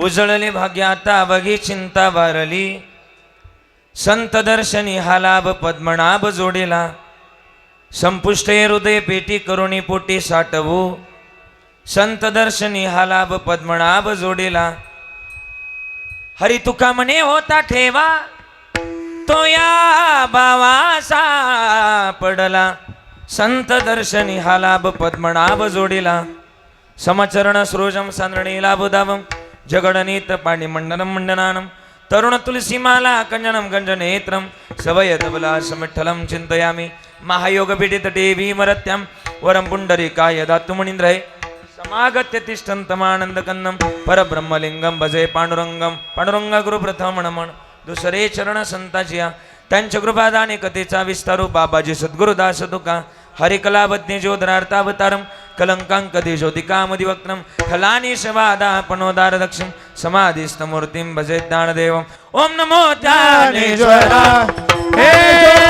उजळले भाग्याता बघी चिंता वारली, संत दर्शनी हा लाभ पद्मनाभ जोडीला, संपुष्टे हृदय पेटी करुणी पोटी साठवू, संत दर्शनी हा लाभ पद्मनाभ जोडीला. हरी तुका म्हणे होता ठेवा, तो या भावासा पडला, संत दर्शनी हा लाभ पद्मनाभ जोडीला. समचरण सृजम सांद्रणी लाभोदावम, जगडनीत पाणी मंडनम मंडनानम, तरुण तुलसीमाला कंजनम गंजनेत्रम, सवय तबला समिठ्ठलम चिंतयामि. महायोग पीडित भीमरत्यम वरम पुंडरीकाय दातुमणींद्रय, समागत्य तिष्ठन्तमानंदकन्नम, परब्रह्मलिंगम भजे पांडुरंगम. पांडुरंगा गुरु प्रथम नमन, दुसरे चरण संताजिया, त्यांच्या कृपादाने कथेचा विस्तारू. बाबाजी सद्गुरुदास तुका, हरिकलावज्ञ ज्योधरार्तावतारम, कलंकांकधी ज्योतिकामधिवक्त्रम, फलानी शवादापनोदार दक्षिण, समाधिस्थमूर्तिं भजे ज्ञानदेवम. ओम नमो ज्ञानेश्वरा, हे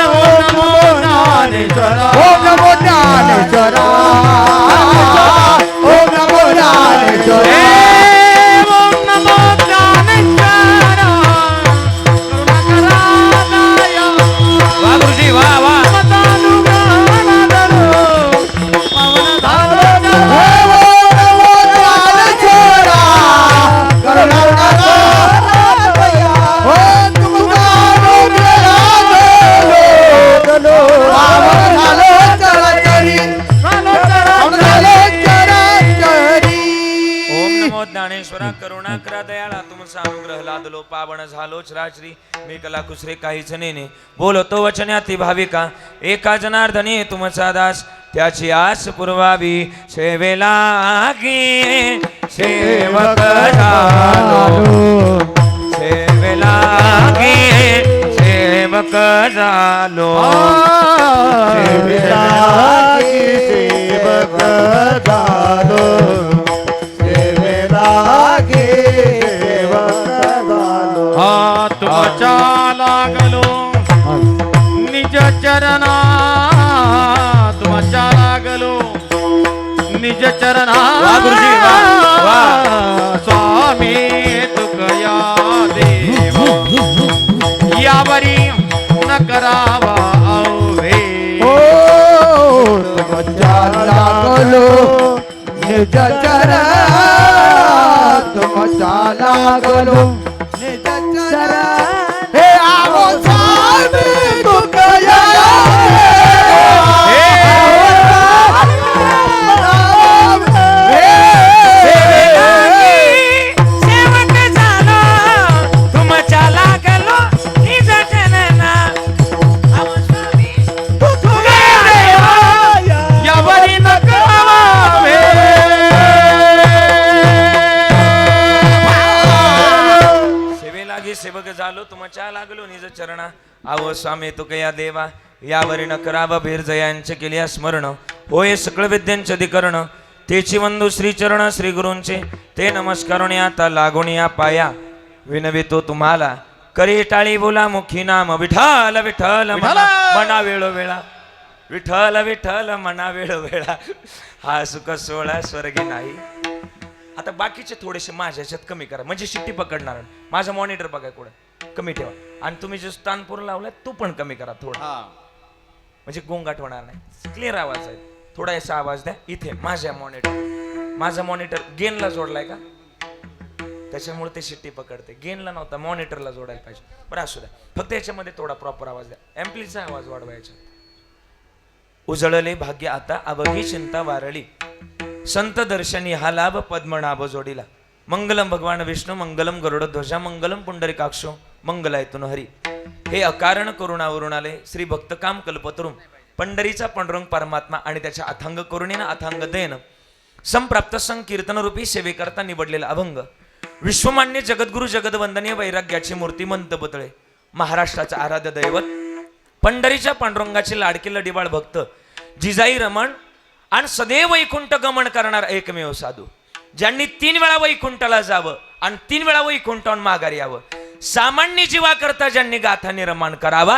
ओम नमो ज्ञानेश्वरा, ओम नमो ज्ञानेश्वरा, ओम नमो ज्ञानेश्वरा, ओम नमो ज्ञानेश्वरा. वा गुरुजी वा वा. ज्ञानेश्वरा करुणा करा दयाळा, तुमचा अनुग्रह लादलो पावन झालो चराचरी. मी कला कुसरे काहीच नेने, बोलतो वचनाती भाविका, एका जनार्दनी तुमचा दास, त्याची आस पुरवावी. सेवेला गे सेवक झालो, सेवेला गे सेवक झालो, सेवेला सेवक झालो, तुमच्या लागलो निज चरणा, तुमच्या लागलो निज चरणा. स्वामी तुकया देव, यावरी न करावा अवे. तुमच्या लागलो निज चरण, तुमच्या लागलो निज चरण, हे आवो स्वामी तुकया, सेवक झालो तुमच्या लागलो निज चरणा. यावरी न करावे. सेवक झालो तुमच्या लागलो निज चरणा. आव स्वामी तुकया देवा, यावरी न करावा भेर जयांचे केल्या स्मरण. होय सकळ विद्यांचे अधिकरण, तेची वंदू श्री चरण श्री गुरूंचे. ते नमस्कारुणी आता लागून या पाया, विनवितो तुम्हाला करी टाळी बोला मुखी नाम. विठ्ठल विठ्ठल मना वेळोवेळा, विठ्ठल विठ्ठल मना वेळोवेळा. हा सुख सोहळा स्वर्गी नाही. आता बाकीचे थोडेसे माझ्या ह्याच्यात कमी करा, म्हणजे शिट्टी पकडणार. माझा मॉनिटर बघा कुठं कमी ठेवा, आणि तुम्ही जो स्थानपूर लावलाय तो पण कमी करा थोडा, म्हणजे गोंगाट होणार नाही. क्लिअर आवाज आहे, थोडा असा आवाज द्या. इथे माझा मॉनिटर गेनला जोडलाय का, त्याच्यामुळे ते शिट्टी पकडते. गेनला नव्हता, मॉनिटरला जोडायला पाहिजे. बरं असू द्या, फक्त याच्यामध्ये थोडा प्रॉपर आवाज द्या. एम्प्लीचा आवाज वाढवायचा. उजळले भाग्य आता अवघी चिंता वारली, संत दर्शनी हा लाभ पद्मनाभ जोडीला. मंगलम भगवान विष्णू, मंगलम गरुड ध्वजा, मंगलम पुंडरीकाक्षो, मंगलायतुन हरी. हे अकारण करुणावरून आले श्री भक्त काम कल्पतरुम. पंढरीचा पांडुरंग परमात्मा आणि त्याच्या अथांग करुणेनं अथांग दयन संप्राप्त संकीर्तन रूपी सेवेकरता निवडलेला अभंग. विश्वमान्य जगद्गुरु जगदवंदनीय वैराग्याची मूर्ती मंत पुतळे, महाराष्ट्राचा आराध्य दैवत, पंढरीच्या पांडुरंगाचे लाडके लढीबाळ भक्त, जिजाई रमण आणि सदैव वैकुंठ गमन करणार एकमेव साधू, ज्यांनी 3 वेळा वैकुंठाला जावं आणि 3 वेळा वैकुंठावरून माघारी यावं. सामान्य जीवा करता ज्यांनी गाथा निर्माण करावा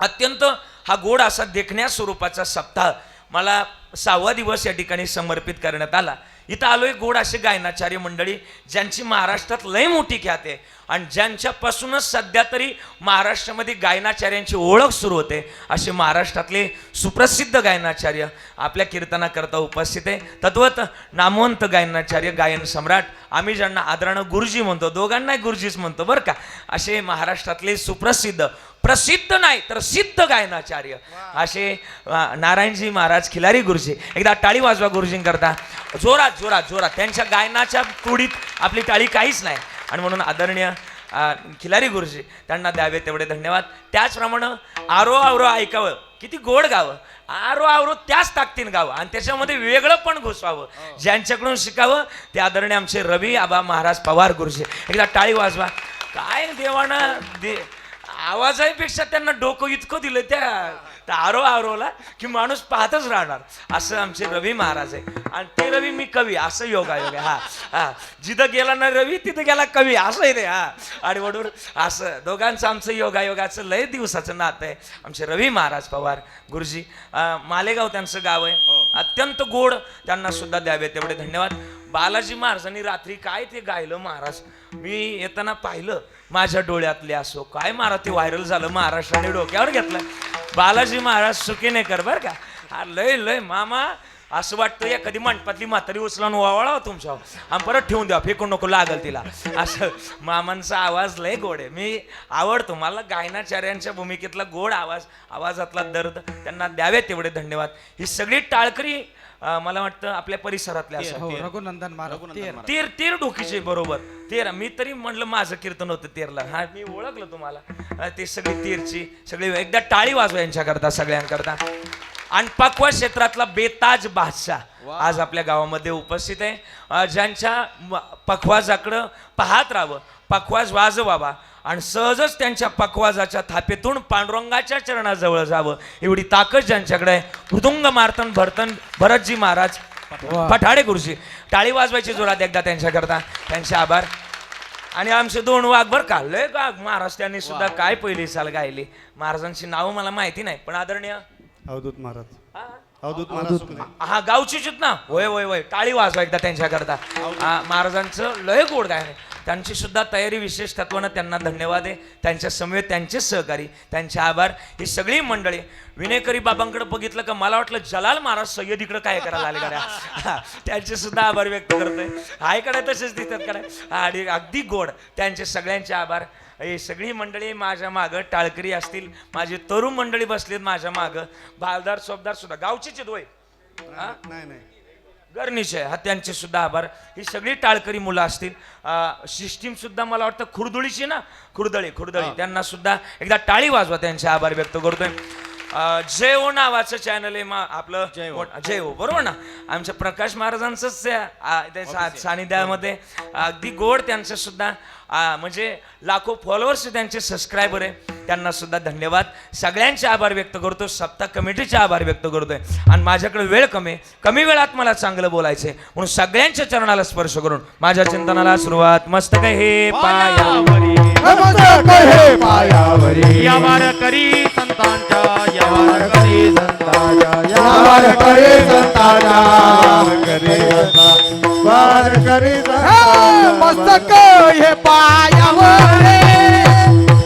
अत्यंत हा गोड असा देखण्या स्वरूपाचा सप्ताह मला 6वा दिवस या ठिकाणी समर्पित करण्यात आला. इथं आलोय गोड असे गायनाचार्य मंडळी ज्यांची महाराष्ट्रात लय मोठी ख्यात आहे आणि ज्यांच्यापासूनच सध्या तरी महाराष्ट्रामध्ये गायनाचार्यांची ओळख सुरू होते असे महाराष्ट्रातले सुप्रसिद्ध गायनाचार्य आपल्या कीर्तनाकरता उपस्थित आहे. तद्वत नामवंत गायनाचार्य गायन सम्राट आम्ही ज्यांना आदरानं गुरुजी म्हणतो, दोघांनाही गुरुजीच म्हणतो बरं का, असे महाराष्ट्रातले सुप्रसिद्ध, प्रसिद्ध नाही तर सिद्ध गायनाचार्य असे नारायणजी महाराज खिलारी गुरुजी. एकदा टाळी वाजवा गुरुजींकरता, जोरात जोरात जोरात. त्यांच्या गायनाच्या तोडीत आपली टाळी काहीच नाही आणि म्हणून आदरणीय खिलारी गुरुजी त्यांना द्यावे तेवढे धन्यवाद. त्याचप्रमाणे आरो आवरो ऐकावं, किती गोड गावं, आरो आवरो त्याच ताकदीन गावं आणि त्याच्यामध्ये वेगळं पण घुसवावं. ज्यांच्याकडून शिकावं ते आदरणीय आमचे रवी आबा महाराज पवार गुरुजी. एकदा टाळी वाजवा. काय देवानं आवाजापेक्षा त्यांना डोकं इतकं दिलं त्या आरो आरोला की माणूस पाहतच राहणार. असं आमचे रवी महाराज आहे आणि ते रवी मी कवी, असं योगायोग आहे. हा जिथं गेला ना रवी तिथं गेला कवी, असं आहे रे. आणि वडून असं दोघांचं आमचं योगायोगाचं लय दिवसाचं नातं आहे. आमचे रवी महाराज पवार गुरुजी, मालेगाव त्यांचं गाव आहे, अत्यंत गोड. त्यांना सुद्धा द्यावे तेवढे धन्यवाद. बालाजी महाराजांनी रात्री काय ते गायलं महाराज, मी येताना पाहिलं, माझ्या डोळ्यातले असो काय महाराज ते व्हायरल झालं, महाराष्ट्राने डोक्यावर घेतलं. बालाजी महाराज सुखीनेकर बरं का. हा लय लय मामा असं वाटतं या कधी मंडपातली म्हातारी उचलून वावळा तुमच्या आणि परत ठेवून द्या, फेकून नको लागल तिला. असं मामांचा आवाज लय गोड आहे, मी आवडतो. मला गायनाचार्यांच्या भूमिकेतला गोड आवाज, आवाजातला दर्द त्यांना द्यावे तेवढे धन्यवाद. ही सगळी टाळकरी मला वाटतं आपल्या परिसरातल्या असं रघुनंदन महाराज तेर डोकीचे बरोबर. तेरा मी तरी म्हणलं माझं कीर्तन होतं तेरला. हा मी ओळखलं तुम्हाला. ते सगळी तेरची सगळी. एकदा टाळी वाजवा यांच्याकरता सगळ्यांकरता. आणि पक्वा क्षेत्रातला बेताज बादशाह आज आपल्या गावामध्ये उपस्थित आहे. ज्यांच्या पखवाजाकडं पाहत राहावं, पखवाज वाजवावा आणि सहजच त्यांच्या पखवाजाच्या थापेतून पांडुरंगाच्या चरणाजवळ जावं एवढी ताकद ज्यांच्याकडे आहे. मृदुंग मार्तन भरतजी महाराज पठाडे गुरुजी. टाळी वाजवायची जोरात एकदा त्यांच्याकरता. त्यांचे आभार. आणि आमचे 2 वाघ बरं का, लय का महाराज त्यांनी सुद्धा काय पहिली साल गायली. महाराजांची नावं मला माहिती नाही पण आदरणीय अवधूत महाराज, अवधूत महाराज हा गावचीच ना. होय होय होय, टाळी वाजवा एकदा त्यांच्याकरता. महाराजांचं लय गोड गायन आहे. त्यांची सुद्धा तयारी विशेष तत्वानं त्यांना धन्यवाद आहे. त्यांच्या समवेत त्यांचे सहकारी, त्यांचे आभार. ही सगळी मंडळी. विनयकरी बाबांकडे बघितलं का मला वाटलं जलाल महाराज सय्यदीकडे काय करायला आले गाड्या. त्यांचे सुद्धा आभार व्यक्त करतोय. हाय कडे तसेच दिसतात कडे. आणि अगदी गोड. त्यांचे सगळ्यांचे आभार. ही सगळी मंडळी माझ्या मागं, टाळकरी असतील, माझी तरुण मंडळी बसलीत माझ्या मागं, भालदार सोबदार सुद्धा गावचीच होय नाही गरणीचे. हा त्यांचे सुद्धा आभार. ही सगळी टाळकरी मुलं असतील. सिस्टीम सुद्धा मला वाटतं खुर्दुळीची ना, खुर्दळी त्यांना सुद्धा एकदा टाळी वाजवा. त्यांचे आभार व्यक्त करतोय. जय हो नावाचं चॅनल आहे आपलं, जय हो बरोबर ना. आमच्या प्रकाश महाराजांचंच सानिध्यामध्ये अगदी गोड. त्यांचं सुद्धा म्हणजे लाखो फॉलोअर्स त्यांचे सबस्क्रायबर आहे. त्यांना सुद्धा धन्यवाद. सगळ्यांचे आभार व्यक्त करतो. सप्ताह कमिटीचे आभार व्यक्त करतोय. आणि माझ्याकडे वेळ कमी वेळात मला चांगलं बोलायचंय म्हणून सगळ्यांच्या चरणाला स्पर्श करून माझ्या चिंतनाला सुरुवात. मस्तक हे पायावरी, यावर करी संतांच्या, यावर करी संतांच्या, यावर करे संताना मस्तक हे पायावर,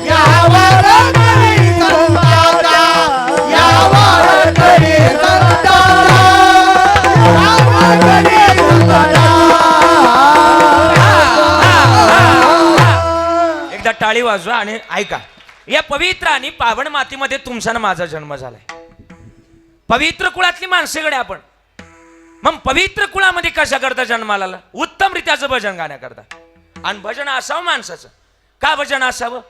यावर करे संताना, यावर करे संताना, यावर करे संताना. एकदा टाळी वाजवा आणि ऐका. या पवित्र आणि पावन मातीमध्ये तुमचा ना माझा जन्म झालाय. पवित्र कुळातली माणसेकडे आपण. मग पवित्र कुळामध्ये कशा करता जन्माला? उत्तम रित्याचं भजन गाण्याकरता. आणि भजन असावं माणसाचं. का भजन असावं?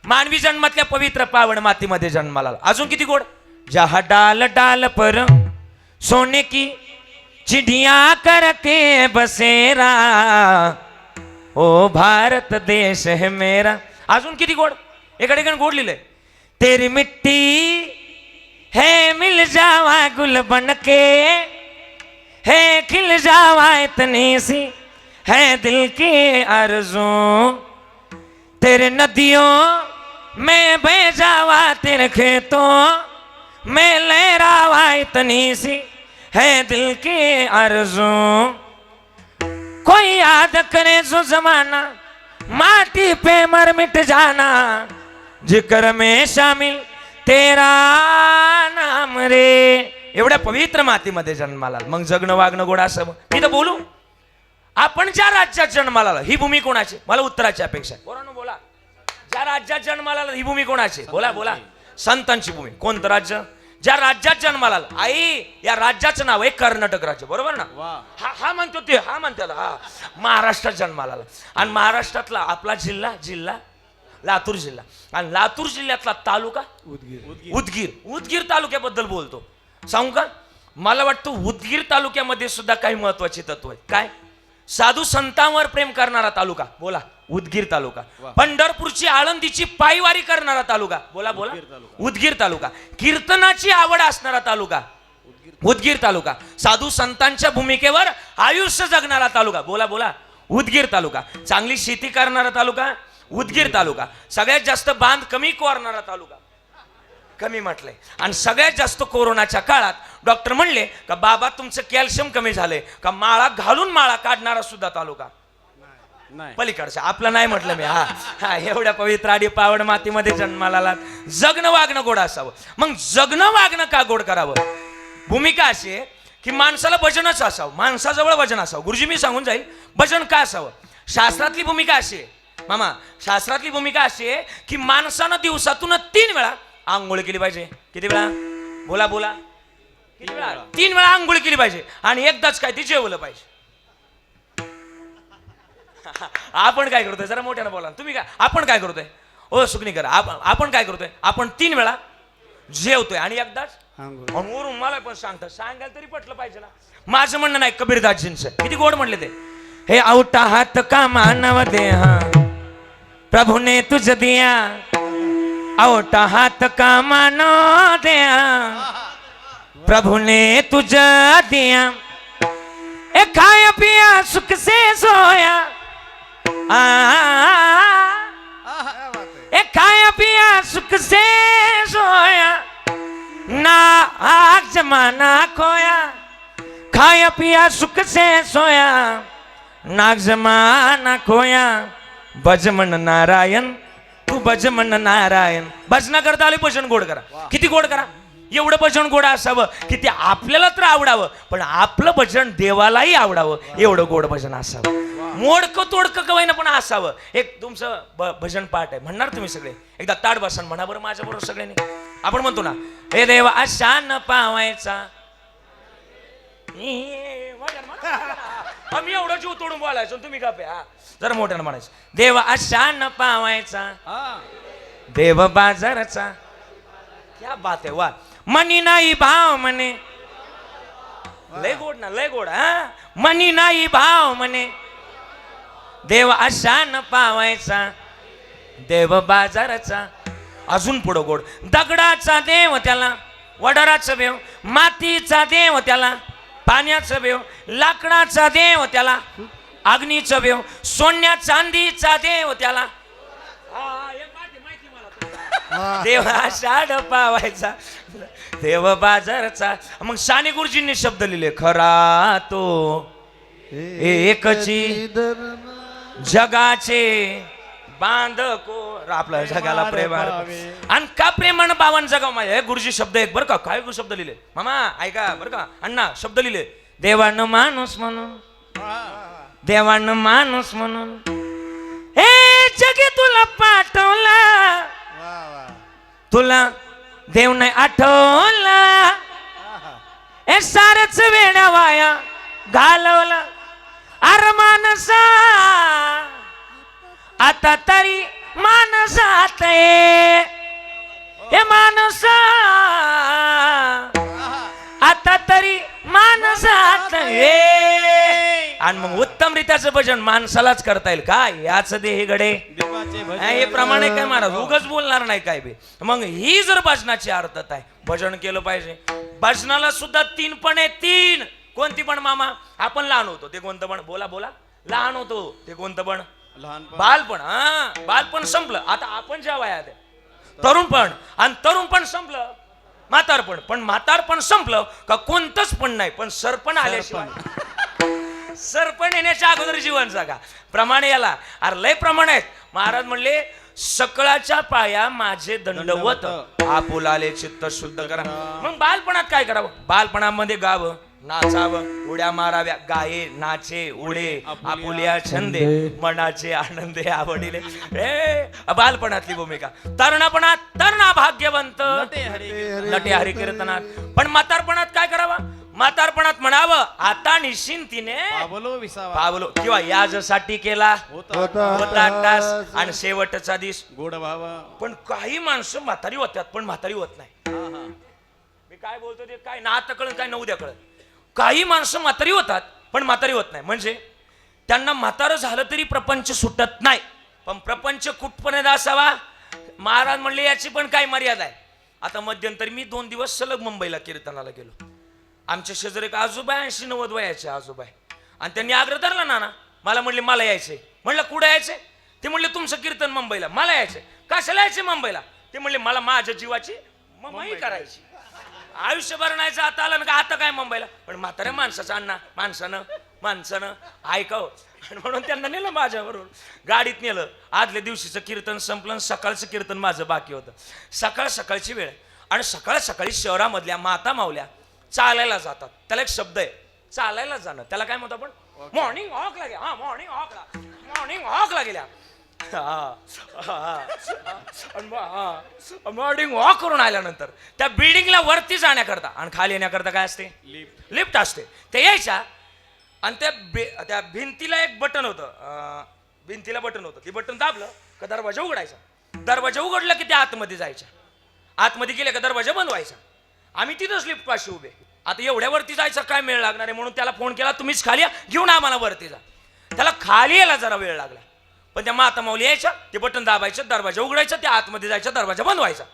मानवी जन्मातल्या पवित्र पावन मातीमध्ये जन्माला. अजून किती गोड. जहा डाल डाल पर सोने की चिड़िया करके बसेरा, ओ भारत देश है मेरा. अजून किती गोड. एका ठिकाणी गोड लिहिलंय. तेरी मिट्टी है मिल जावा गुल बनके, है खिल जावा इतनी सी है दिल की आरज़ू. तेरे नदियों मैं भेजावा तेरे खेतों मैं लहरावा इतनी सी है दिल की आरज़ू कोई याद करे जो जमाना माटी पे मर मिट जाना जिक्र में शामिल तेरा नाम रे एवढ्या पवित्र मातीमध्ये जन्माला मग जगणं वागणं गोड असावं. मी तर बोलू आपण ज्या राज्यात जन्माला आलो, ही भूमी कोणाची मला उत्तराची अपेक्षा आहे. बरोबर बोला. ज्या राज्यात जन्माला आलो, ही भूमी कोणाची बोला बोला. संतांची भूमी. कोणतं राज्य ज्या राज्यात जन्माला आला आई या राज्याचं नाव आहे कर्नाटक राज्य बरोबर ना. हा म्हणतो ते हा म्हणतात हा महाराष्ट्रात जन्माला आला आणि महाराष्ट्रातला आपला जिल्हा लातूर जिल्हा आणि लातूर जिल्ह्यातला तालुका उदगीर तालुक्याबद्दल बोलतो. सांगू का मला वाटतं उदगीर तालुक्यामध्ये सुद्धा काही महत्वाची तत्व आहेत. काय साधू संतांवर प्रेम करणारा तालुका बोला उदगीर तालुका. पंढरपूरची आळंदीची पायवारी करणारा तालुका बोला बोला उदगीर तालुका. कीर्तनाची आवड असणारा तालुका उदगीर तालुका. साधू संतांच्या भूमिकेवर आयुष्य जगणारा तालुका बोला बोला उदगीर तालुका. चांगली शेती करणारा तालुका उदगीर तालुका. सगळ्यात जास्त बांध कमी कोरणारा तालुका कमी म्हटलंय. आणि सगळ्यात जास्त कोरोनाच्या काळात डॉक्टर म्हणले का बाबा तुमचं कॅल्शियम कमी झालंय का माळा घालून माळा काढणारा सुद्धा तालुका पलीकडचा आपला नाही म्हटलं मी. हा एवढ्या पवित्र आडी पावड मातीमध्ये जन्माला आलात. जगणं वागणं गोड असावं. मग जगणं वागणं का गोड करावं. भूमिका अशी आहे की माणसाला भजनच असावं माणसाजवळ भजन असावं. गुरुजी मी सांगून जाईल भजन का असावं. शास्त्रातली भूमिका अशी आहे मामा शास्त्रातली भूमिका अशी आहे की माणसानं दिवसातून 3 वेळा आंघोळ केली पाहिजे. किती वेळा बोला बोला किती वेळा 3 वेळा आंघोळ केली पाहिजे आणि एकदाच काय ते जेवलं पाहिजे. आपण काय करतोय जरा मोठ्यानं बोला तुम्ही काय आपण काय करतोय ओ सुकणीकर आपण काय करतोय आपण 3 वेळा जेवतोय आणि एकदाच वरून मला पण सांगायला तरी पटलं पाहिजे ना. माझं म्हणणं नाही कबीरदासजींचं किती गोड म्हणले ते. हे औटा हात का मानव देहा प्रभु ने तुझ दिया औटा हात का मानो दिया प्रभु ने तुझ दिया ए खाया पिया सुख से सोया ए खाया पिया सुख से सोया ना आग जमाना खोया खाया पिया सुख से सोया नाग जमाना खोया भज मन नारायण तू भज मन नारायण. भजना करता आले भजन गोड करा. किती गोड करा एवढं भजन गोड असावं की ते आपल्याला तर आवडावं पण आपलं भजन देवालाही आवडावं एवढं गोड भजन असावं. मोडकं तोडकं कवायना पण असावं. एक तुमचं भजन पाठ आहे म्हणणार तुम्ही सगळे एकदा ताड बसन म्हणा बरं माझ्या बरोबर सगळ्यांनी. आपण म्हणतो ना हे देवा अशा न पावायचा आम्ही एवढं जीव तोडून बोलायचो तुम्ही का पे जरा मोठ्यानं म्हणायचं. देव अशा न पावायचा देव बाजाराचा. क्या बात आहे वा. मनी नाही भाव म्हणे लय गोड ना लय गोड हा. मनी नाही भाव म्हणे देव अशा न पावायचा देव बाजाराचा. अजून पुढं गोड. दगडाचा देव त्याला वडाराचा देव मातीचा देव त्याला पाण्याचा देव लाकडाचा देव त्याला अग्नीचा देव सोन्या चांदीचा देव त्याला. देव आषाढ पावायचा देव बाजारचा. मग साने गुरुजींनी शब्द लिहिले खरा तो एकची जगाचे बांधको आपल्या जगाला प्रेम आणि का प्रेमान बावन जगाव माझ्या गुरुजी शब्द एक बरं का काय शब्द लिहिले मामा ऐका बरं का अण्णा शब्द लिहिले. देवानं माणूस म्हणून देवानं माणूस म्हणून हे जगे तुला पाठवला तुला देव नाही आठवला हे सारच वेड्या वाया घालवला अरे माणसा आता तरी माणसात हे माणसा आता तरी माणसात आणि मग उत्तम रीत्याचं भजन माणसालाच करता येईल का याच देह गडे हे प्रमाणे काय महाराज उगाच बोलणार नाही काय बे. मग ही जर भजनाची अर्थता आहे भजन केलं पाहिजे. भजनाला सुद्धा 3 पण आहे 3. कोणती पण मामा आपण लहान होतो ते कोणतं पण बोला बोला लहान होतो ते कोणतं पण बालपण. बालपण संपलं आता आपण ज्या वयात आहे तरुणपण, आणि तरुणपण संपलं म्हातारपण, पण म्हातारपण संपलं का कोणतंच पण नाही, पण सरपण आल्याशिवाय सरपण येण्याच्या अगोदर जीवन जगा. प्रमाणे याला अरे लय प्रमाण आहेत. महाराज म्हणले सकळाच्या पाया माझे दंडवत, आपुलाले चित्त शुद्ध करा. मग बालपणात काय करावं? बालपणामध्ये गावं, नाचावं, उड्या माराव्या, गाये नाचे उडे आपुल्या छंदे, मनाचे आनंदे आवडीले. बालपणातली भूमिका. तरुणापणात तरणा भाग्यवंत, नटे हरी कीर्तनात. पण म्हातारपणात काय करावं? म्हातारपणात म्हणावं आता निश्चिंतीने पावलो, किंवा याजसाठी केला होता तास आणि शेवटचा दिस गोड भाव. पण काही माणसं म्हातारी होत्यात पण म्हातारी होत नाही. मी काय बोलतो ते काय ना आता कळत काय ना उद्या कळत. काही माणसं म्हातारी होतात पण म्हातारी होत नाही. म्हणजे त्यांना म्हातारं झालं तरी प्रपंच सुटत नाही. पण प्रपंच कुठपर्यंत असावा? महाराज म्हणले याची पण काय मर्यादा आहे. आता मध्यंतरी मी 2 दिवस सलग मुंबईला कीर्तनाला गेलो. आमच्या शेजारी एक आजोबा 80-90 वयाचे आजोबा आहे, आणि त्यांनी आग्रह धरला ना मला म्हणले मला यायचंय. म्हणलं कुठं यायचंय? ते म्हणले तुमचं कीर्तन मुंबईला. मला यायचंय. कशाला यायचंय मुंबईला? ते म्हणले मला माझ्या जीवाची मम्माई करायची. आयुष्यभर नाही जाता आलं ना का आता काय मुंबईला. पण म्हाताऱ्या माणसाचं अण्णा माणसानं ऐकावं, म्हणून त्यांना नेलं माझ्याबरोबर. गाडीत नेलं. आदल्या दिवशीचं कीर्तन संपलं, सकाळचं कीर्तन माझं बाकी होतं. सकाळची वेळ, आणि सकाळी शहरामधल्या माता मावल्या चालायला जातात. त्याला एक शब्द आहे चालायला जाणं. त्याला काय म्हणतो आपण? मॉर्निंग वॉक लागेल. हा मॉर्निंग वॉक गेल्या. मॉर्निंग वॉक करून आल्यानंतर त्या बिल्डिंगला वरती जाण्याकरता आणि खाली येण्याकरता काय असते? लिफ्ट असते. ते यायच्या, आणि त्या भिंतीला एक बटन होतं. भिंतीला बटन होतं. ते बटन दाबलं का दरवाजा उघडायचा. दरवाजा उघडला की त्या आतमध्ये जायच्या. आतमध्ये गेले का दरवाजा बंद व्हायचा. आम्ही तिथंच लिफ्ट पाशी उभे. आता एवढ्या वरती जायचा काय मेळ लागणार आहे म्हणून त्याला फोन केला, तुम्हीच खाली या, घेऊन आम्हाला वरती जा. त्याला खाली यायला जरा वेळ लागला. पण त्या माता माऊली यायच्या, ते बटन दाबायचं, दरवाजा उघडायचा, त्या आतमध्ये जायचा, दरवाजा बंद व्हायचा.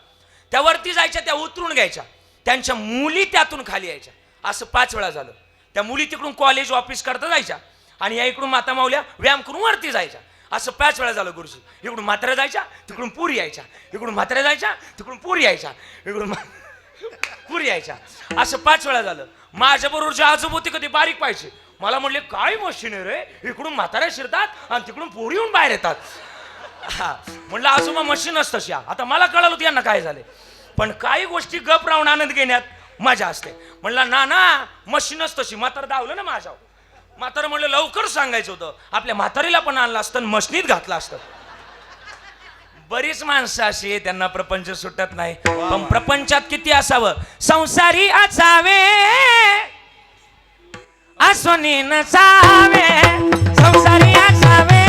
त्या वरती जायच्या, त्या उतरून घ्यायच्या, त्यांच्या मुली त्यातून खाली यायच्या. असं 5 वेळा झालं. त्या मुली तिकडून कॉलेज ऑफिस करता जायच्या, आणि या इकडून माता माऊल्या व्यायाम करून वरती जायच्या. असं 5 वेळा झालं गुरुजी. इकडून म्हाताऱ्या जायच्या, तिकडून पुरी यायच्या, इकडून म्हाताऱ्या जायच्या, तिकडून पुरी यायच्या, इकडून पुरी यायच्या. असं 5 वेळा झालं. माझ्या बरोबर जे आजोबा कधी बारीक पाहिजे, मला म्हणले काय मशीन आहे रे, इकडून म्हाताऱ्या शिरतात आणि तिकडून पोरी येऊन बाहेर येतात. म्हणलं आजोबा मशीनच तशी. आता मला कळलं होतं यांना काय झाले. पण काही गोष्टी गप राहून आनंद घेण्यात मजा असते. म्हणलं ना मशीनच तशी. म्हातारं धावलं ना माझ्यावर. म्हातारं म्हणलं लवकर सांगायचं होतं, आपल्या म्हातारीला पण आणलं असतं, मशनीत घातलं असतं. बरीच माणसं अशी त्यांना प्रपंच सुटत नाही. पण प्रपंचात किती असावं? संसारी असावे, असोनी नसावे. संसारी असावे,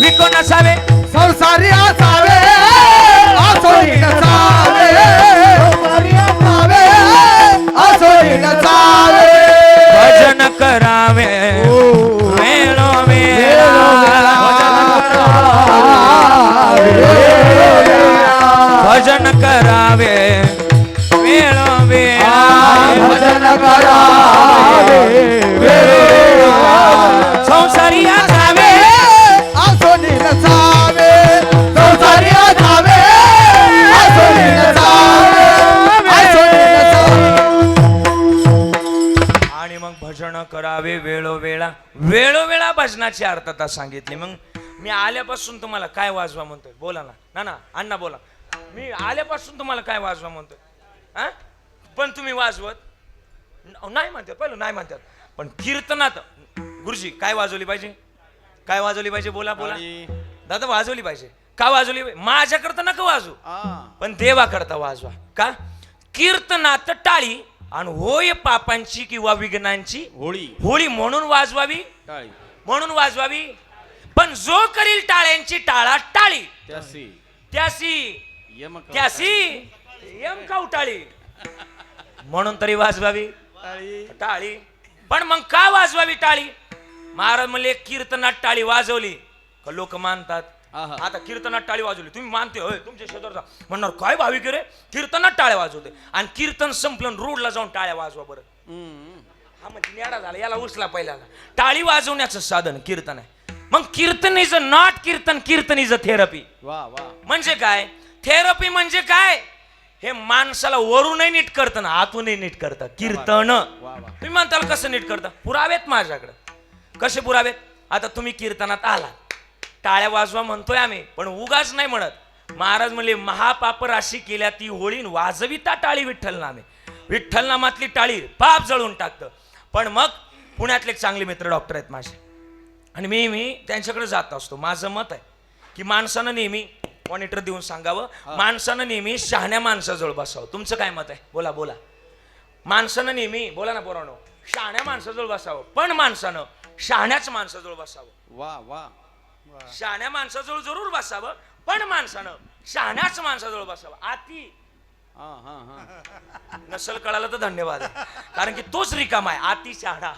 विको नसावे. संसारी असावे, असोनी नसावे. संसारी असावे, असोनी नसावे. भजन करावे वेळोवेळा, भजन करावे वेळोवेळा, भजन करावे वेळोवेळा. संसारी असावे, असोनी नसावे. संसारी असावे, असोनी नसावे. असोनी नसावे. आणि मग भजन करावे वेळोवेळा. वेळोवेळा भजनाची अर्थता सांगितली. मग मी आल्यापासून तुम्हाला काय वाजवा म्हणतोय? बोला ना अण्णा बोला. मी आल्यापासून तुम्हाला काय वाजवा म्हणतोय? पण तुम्ही वाजवत नाही म्हणतात. पहिलं नाही म्हणतात. पण कीर्तनात गुरुजी काय वाजवली पाहिजे? काय वाजवली पाहिजे? बोला दादा. वाजवली पाहिजे. का वाजवली? माझ्याकरता नका वाजू, पण देवा करता वाजवा. का? कीर्तनात टाळी आणि होय पापांची किंवा विघ्नांची होळी म्हणून वाजवावी, म्हणून वाजवावी. पण जो करील टाळ्यांची टाळा टाळी, त्यासी यम कावटाळी म्हणून तरी वाजवावी टाळी. पण मग का वाजवावी टाळी? महाराज म्हणले कीर्तनात टाळी वाजवली का लोक मानतात. आता कीर्तनात टाळी वाजवली, तुम्ही मानते होय, तुमच्या शेजारचा म्हणणार काय भाविक रे कीर्तनात टाळ्या वाजवते. आणि कीर्तन संपलं रोडला जाऊन टाळ्या वाजवा बरं. हा म्हणजे नेडा झाला. याला उचला पहिल्याला. टाळी वाजवण्याचं साधन कीर्तन आहे. मग kirtan is not kirtan, kirtan is a therapy. वा वा. म्हणजे काय? थेरपी म्हणजे काय? हे माणसाला वरूनही नीट करतं ना आतूनही नीट करतं कीर्तन. तुम्ही म्हणताल कसं नीट करतं? पुरावेत माझ्याकडे. कसे पुरावेत? आता तुम्ही कीर्तनात आला, टाळ्या वाजवा म्हणतोय आम्ही, पण उगाच नाही म्हणत. महाराज म्हणले महापाप राशी केल्या ती होळीन वाजविता टाळी विठ्ठल नामे. विठ्ठल नामातली टाळी पाप जळून टाकतं. पण मग पुण्यातले चांगले मित्र डॉक्टर आहेत माझे, आणि मी त्यांच्याकडे जात असतो. माझं मत आहे की माणसानं नेहमी मॉनिटर देऊन सांगावं, माणसानं नेहमी शहाण्या माणसाजवळ बसावं. तुमचं काय मत आहे? बोला बोला. माणसानं नेहमी, बोला ना पोरांनो, शहाण्या माणसाजवळ बसावं, पण माणसानं शहाण्याच माणसाजवळ बसावं. वा वा. शहाण्या माणसाजवळ जरूर बसावं, पण माणसानं शहाण्याच माणसाजवळ बसावं. आती नसल कळालं तर धन्यवाद आहे, कारण की तोच रिकामा आहे. आती शहाणा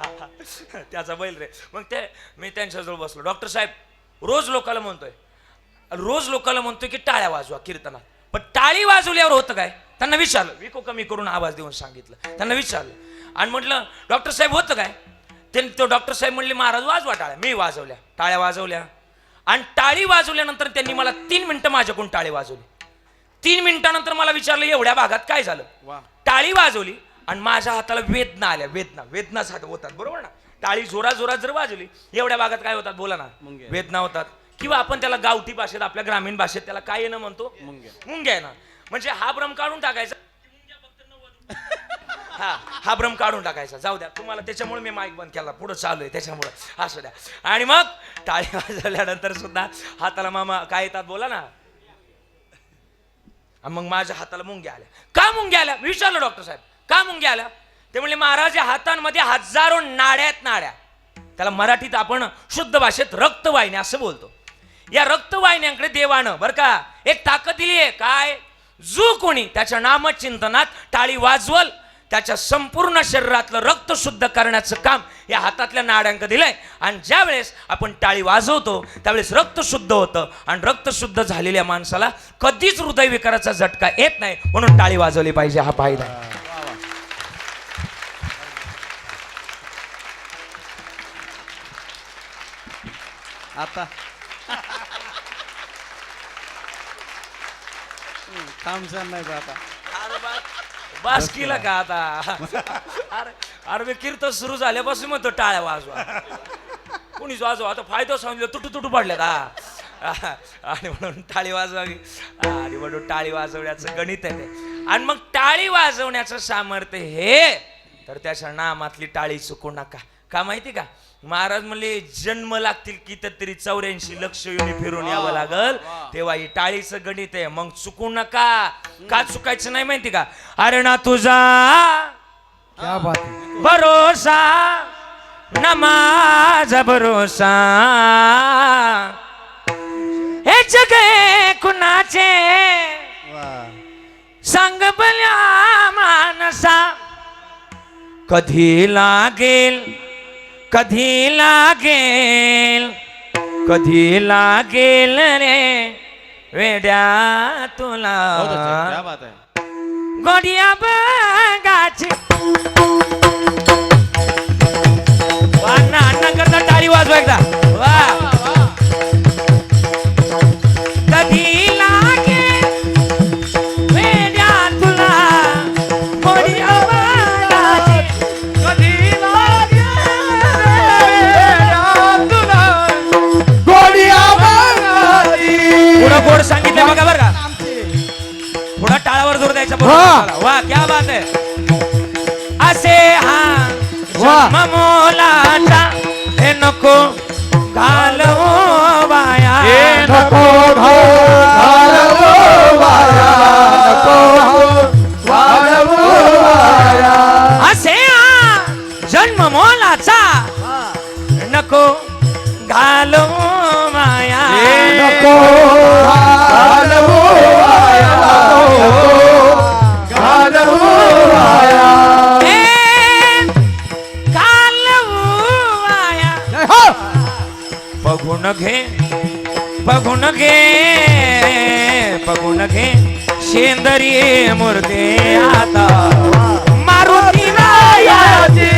त्याचा बैल रे. मग ते मी त्यांच्याजवळ बसलो. डॉक्टर साहेब रोज लोकांना म्हणतोय की टाळ्या वाजवा कीर्तनात, पण टाळी वाजवल्यावर होतं काय? त्यांना विचारलं, विको कमी करून आवाज देऊन सांगितलं. त्यांना विचारलं आणि म्हटलं डॉक्टर साहेब होतं काय? तो डॉक्टर साहेब म्हणले महाराज वाजवा टाळ्या. मी वाजवल्या, टाळ्या वाजवल्या, आणि टाळी वाजवल्यानंतर त्यांनी मला 3 मिनिटं माझ्याकडून टाळी वाजवली. 3 मिनिटानंतर मला विचारलं एवढ्या भागात काय झालं? टाळी वाजवली आणि माझ्या हाताला वेदना आल्या. वेदना होतात, बरोबर ना? टाळी जोरात जर वाजवली एवढ्या भागात काय होतात? बोला ना. वेदना होतात. किंवा आपण त्याला गावठी भाषेत, आपल्या ग्रामीण भाषेत त्याला काय येणं म्हणतो? मुंग्या ना. म्हणजे हा भ्रम काढून टाकायचा. हा भ्रम काढून टाकायचा. जाऊ द्या, तुम्हाला त्याच्यामुळे मी माईक बंद केला, पुढे चालू आहे त्याच्यामुळे असू द्या. आणि मग टाळी वाजवल्यानंतर सुद्धा हाताला मामा काय येतात? बोला ना. मग माझ्या हाताला मुंग्या आल्या. का मुंग्या आल्या? विचारलं डॉक्टर साहेब का मुंग्या आल्या? ते म्हणले महाराज या हातांमध्ये हजारो नाड्या आहेत. नाड्या, त्याला मराठीत आपण शुद्ध भाषेत रक्तवाहिन्या असं बोलतो. या रक्तवाहिन्यांकडे देवानं बरं का एक ताकद दिली आहे. काय? जो कोणी त्याच्या नामचिंतनात टाळी वाजवल त्याच्या संपूर्ण शरीरातलं रक्त शुद्ध करण्याचं काम या हातातल्या नाड्यांक दिलंय. आणि ज्या वेळेस आपण टाळी वाजवतो त्यावेळेस रक्त शुद्ध होतं, आणि रक्त शुद्ध झालेल्या माणसाला कधीच हृदयविकाराचा झटका येत नाही. म्हणून टाळी वाजवली पाहिजे, हा फायदा आहे. आता थांबसान नाही आता. बस केलं का आता? अरे मी कीर्तन सुरू झाल्यापासून म्हणतो टाळ्या वाजवा. कोणीच वाजवा. आता फायदा सांगितलं तुटू पडल्यात. आणि म्हणून टाळी वाजवावी, आणि म्हणून टाळी वाजवण्याचं गणित आहे ते. आणि मग टाळी वाजवण्याचं सामर्थ्य हे तर त्याच्या नामातली टाळी चुकू नका. का माहिती का? महाराज म्हणले जन्म लागतील कितीतरी 84 लक्ष योनी फिरून यावं लागल, तेव्हा ही टाळीचं गणित आहे. मग चुकू नका. का चुकायचं नाही माहिती का? अरे ना तुझा क्या बात है. भरोसा ना माझा भरोसा, हे जग कुणाचे सांग बल्या मानसा. कधी लागेल कधी लागेल कधी लागेल रे वेड्या तुला क्या बात आहे. गोडिया बगाची. अण्णा करता टाळी वाजवा एकदा. वा. कधी लागेल वेड्या तुला गोडिया बगाची. कधी पुढं गोड सांगितलं बघा बरं का. पुढं टाळावर जोर द्यायचा. वा क्या बात आहे. असे हा जन्म मोलाचा हे नको घालवू वाया. नको घालवू वाया, नको घालवू वाया. असे हा जन्म मोलाचा नको घालवू वाया. नको घालवू वाया, नको घालवू वाया. घालवू वाया. बघून घे शेंदरी मूर्ती आता मारुती रायाची.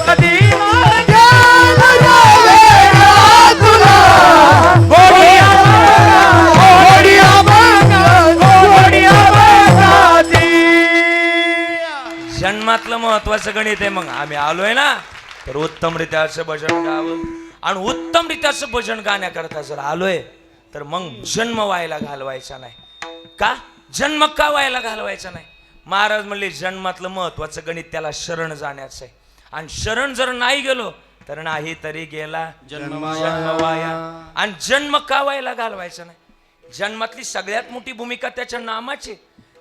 कधी तुला महत्वाचं गणित आहे. मग आम्ही आलोय ना तर उत्तमरित्या असं भजन गावं, आणि उत्तमरित्या असं भजन गाण्याकरता जर आलोय तर मग जन्म व्हायला घालवायचा नाही. का जन्म का व्हायला घालवायचा नाही? महाराज म्हणले जन्मातलं महत्वाचं गणित त्याला शरण जाण्याचं आहे, आणि शरण जर नाही गेलो तर नाही तरी गेला जन्म वाया. आणि जन्म का व्हायला घालवायचा नाही? जन्मातली सगळ्यात मोठी भूमिका त्याच्या नामाची,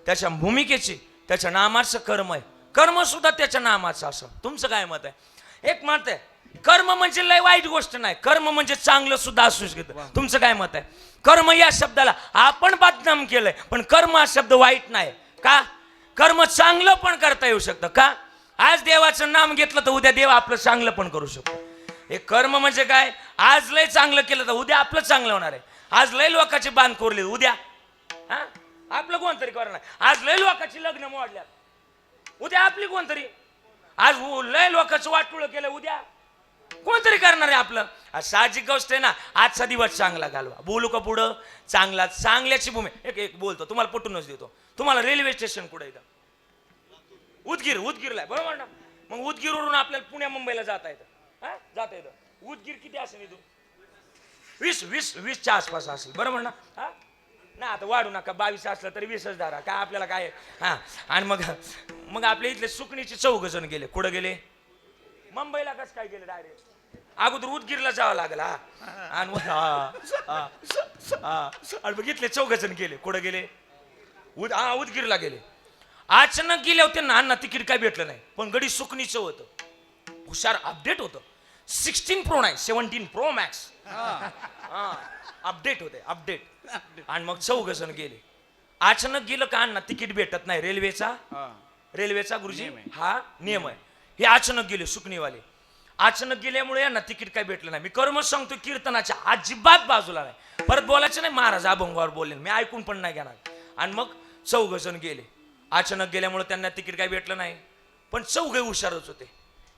त्याच्या भूमिकेची, त्याच्या नामाचं कर्म आहे. कर्म सुद्धा त्याच्या नामाचं असं. तुमचं काय मत आहे? एक मत आहे कर्म म्हणजे लय वाईट गोष्ट नाही, कर्म म्हणजे चांगलं सुद्धा असू शकतं. तुमचं काय मत आहे? कर्म या शब्दाला आपण बदनाम केलंय, पण कर्म हा शब्द वाईट नाही. का? कर्म चांगलं पण करता येऊ शकतं. का? आज देवाचं नाम घेतलं तर उद्या देव आपलं चांगलं पण करू शकतो. हे कर्म म्हणजे काय? आज लय चांगलं केलं तर उद्या आपलं चांगलं होणार आहे. आज लय लोकांचे बांध कोरले, उद्या हा आपलं कोणतरी करणार. आज लय लोकांची लग्न मोडल्यात, उद्या आपली कोणतरी. आज लय लोकांचं वाटोळं केलं, उद्या कोणतरी करणार आहे आपलं. साहजिक गोष्ट आहे ना. आजचा दिवस चांगला घालवा. बोलू का पुढं? चांगल्याची भूमी. एक बोलतो तुम्हाला, पटूनच देतो तुम्हाला. रेल्वे स्टेशन कुठे इथं? उदगीरला आहे, बरोबर ना? मग उदगीरवरून आपल्याला पुण्या मुंबईला जाता येतं. हा जाता येतं. उदगीर किती असेल इथून? 20च्या आसपास असेल, बरोबर ना? हा ना, आता वाढू नका. 22 असलं तरी 20च धरा. काय आपल्याला काय. हा आणि मग आपल्या इथले सुकणीचे 4 जण गेले. कुठं गेले? मुंबईला. कसं काय गेले? डायरेक्ट अगोदर उदगीरला जावं लागलं. आणि मग इथले 4 जण गेले. कुठं गेले? उदगीरला गेले. अचानक गेले होते ना, अण्णा तिकीट काय भेटलं नाही, पण गडी सुकणीचं होतं. हुशार अपडेट होतं. 16 Pro नाही, 17 Pro Max अपडेट होते, अपडेट. आणि मग 4 जण गेले. अचानक गेलं का अण्णा, तिकीट भेटत नाही. रेल्वेचा गुरुजी हा नियम आहे. हे अचानक गेले सुकणीवाले. अचानक गेल्यामुळे यांना तिकीट काय भेटलं नाही. मी कर्म सांगतो कीर्तनाच्या अजिबात बाजूला नाही. परत बोलायचं नाही. महाराज अभंगावर बोलले, मी ऐकून पण नाही घेणार. आणि मग 4 जण गेले. अचानक गेल्यामुळे त्यांना तिकीट काय भेटलं नाही, पण 4 हुशारच होते.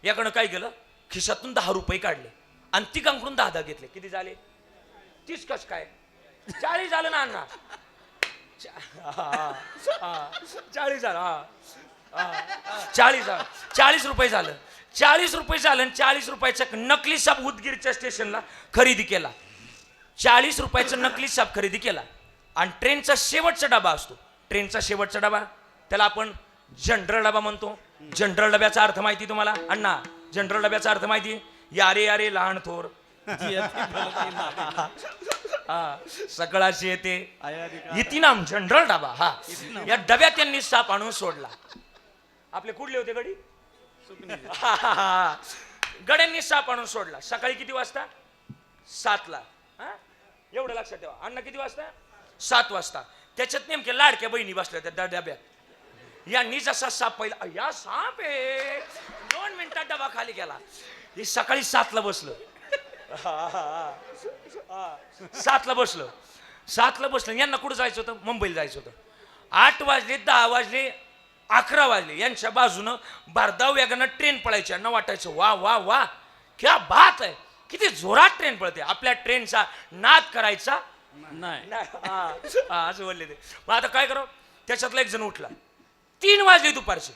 याकडं काय केलं, खिशातून 10 रुपये काढले आणि तिघांकडून 10 घेतले. किती झाले? 30 कस काय 40 झालं ना अण्णा? 40 झालं. 40 रुपये झालं. 40 रुपये झालं. 40 रुपयाचा नकली साप उदगीरच्या स्टेशनला खरेदी केला. 40 रुपयाचा नकली साप खरेदी केला. आणि ट्रेनचा शेवटचा डबा असतो. ट्रेनचा शेवटचा डबा त्याला आपण जनरल डबा म्हणतो. जनरल डब्याचा अर्थ माहिती तुम्हाला अण्णा? जनरल डब्याचा अर्थ माहिती? यारे यारे लहान थोर सकाळची येते इति नाम जनरल डबा. हा या डब्यात त्यांनी साप आणून सोडला. आपले कुठले होते गडी? गड्यांनी साप आणून सोडला. सकाळी किती वाजता? 7ला. एवढं लक्षात ठेवा. अण्णा किती वाजता? 7 वाजता. त्याच्यात नेमके लाडक्या बहिणी बसल्या त्या डब्यात. यांनी जसा साप पाहिला, या साप आहे, 2 मिनिटात डबा खाली गेला. हे सकाळी 7ला बसलं. 7ला बसलं. यांना कुठं जायचं होतं? मुंबईला जायचं होतं. 8 वाजले, 10 वाजले, 11 वाजले. यांच्या बाजूनं भारधाव वेगानं ट्रेन पळायची. यांना वाटायचं वा वा वा क्या बात आहे, किती जोरात ट्रेन पळते. आपल्या ट्रेनचा नाद करायचा नाही. असं बोलले ते. मग आता काय करावं? त्याच्यातला एक जण उठला. 3 वाजले दुपारचे.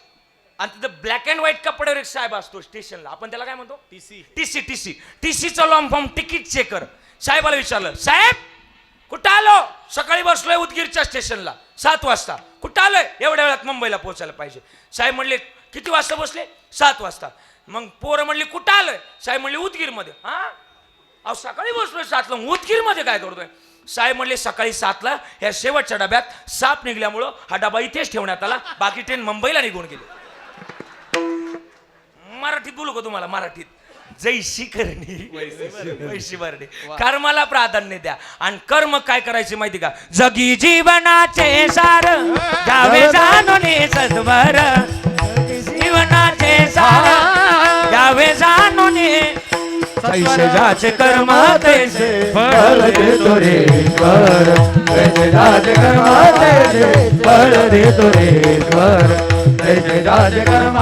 आणि तिथं ब्लॅक अँड व्हाईट कपड्यावर एक साहेब असतो स्टेशनला. आपण त्याला काय म्हणतो? टीसीचा लॉंग फॉर्म तिकीट चेकर. साहेबाला विचारलं, साहेब कुठं आलो? सकाळी बसलोय उदगीरच्या स्टेशनला 7 वाजता. कुठं आलोय? एवढ्या वेळात मुंबईला पोहोचायला पाहिजे. साहेब म्हणले किती वाजता बसले? 7 वाजता. मग पोरं म्हणले कुठं आलोय? साहेब म्हणले उदगीरमध्ये. अहो सकाळी बसलोय 7ला, उदगीरमध्ये काय करतोय? साहेब म्हणले सकाळी 7ला ह्या शेवटच्या डब्यात साप निघल्यामुळं हा डबा इथेच ठेवण्यात आला. बाकी ट्रेन मुंबईला निघून गेली. मराठीत बोलू का तुम्हाला? मराठीत जैशी करणी वैशी भरणी. कर्माला प्राधान्य द्या. आणि कर्म काय करायचे माहिती का? जगी जीवनाचे सार घ्यावे जाणून सत्वर. जीवनाचे सार घ्यावे जाणून ऐसे जाचे कर्म तैसे फळ देतो रे ईश्वर. ऐसे जाचे कर्म तैसे फळ देतो रे ईश्वर. ऐसे जाचे कर्म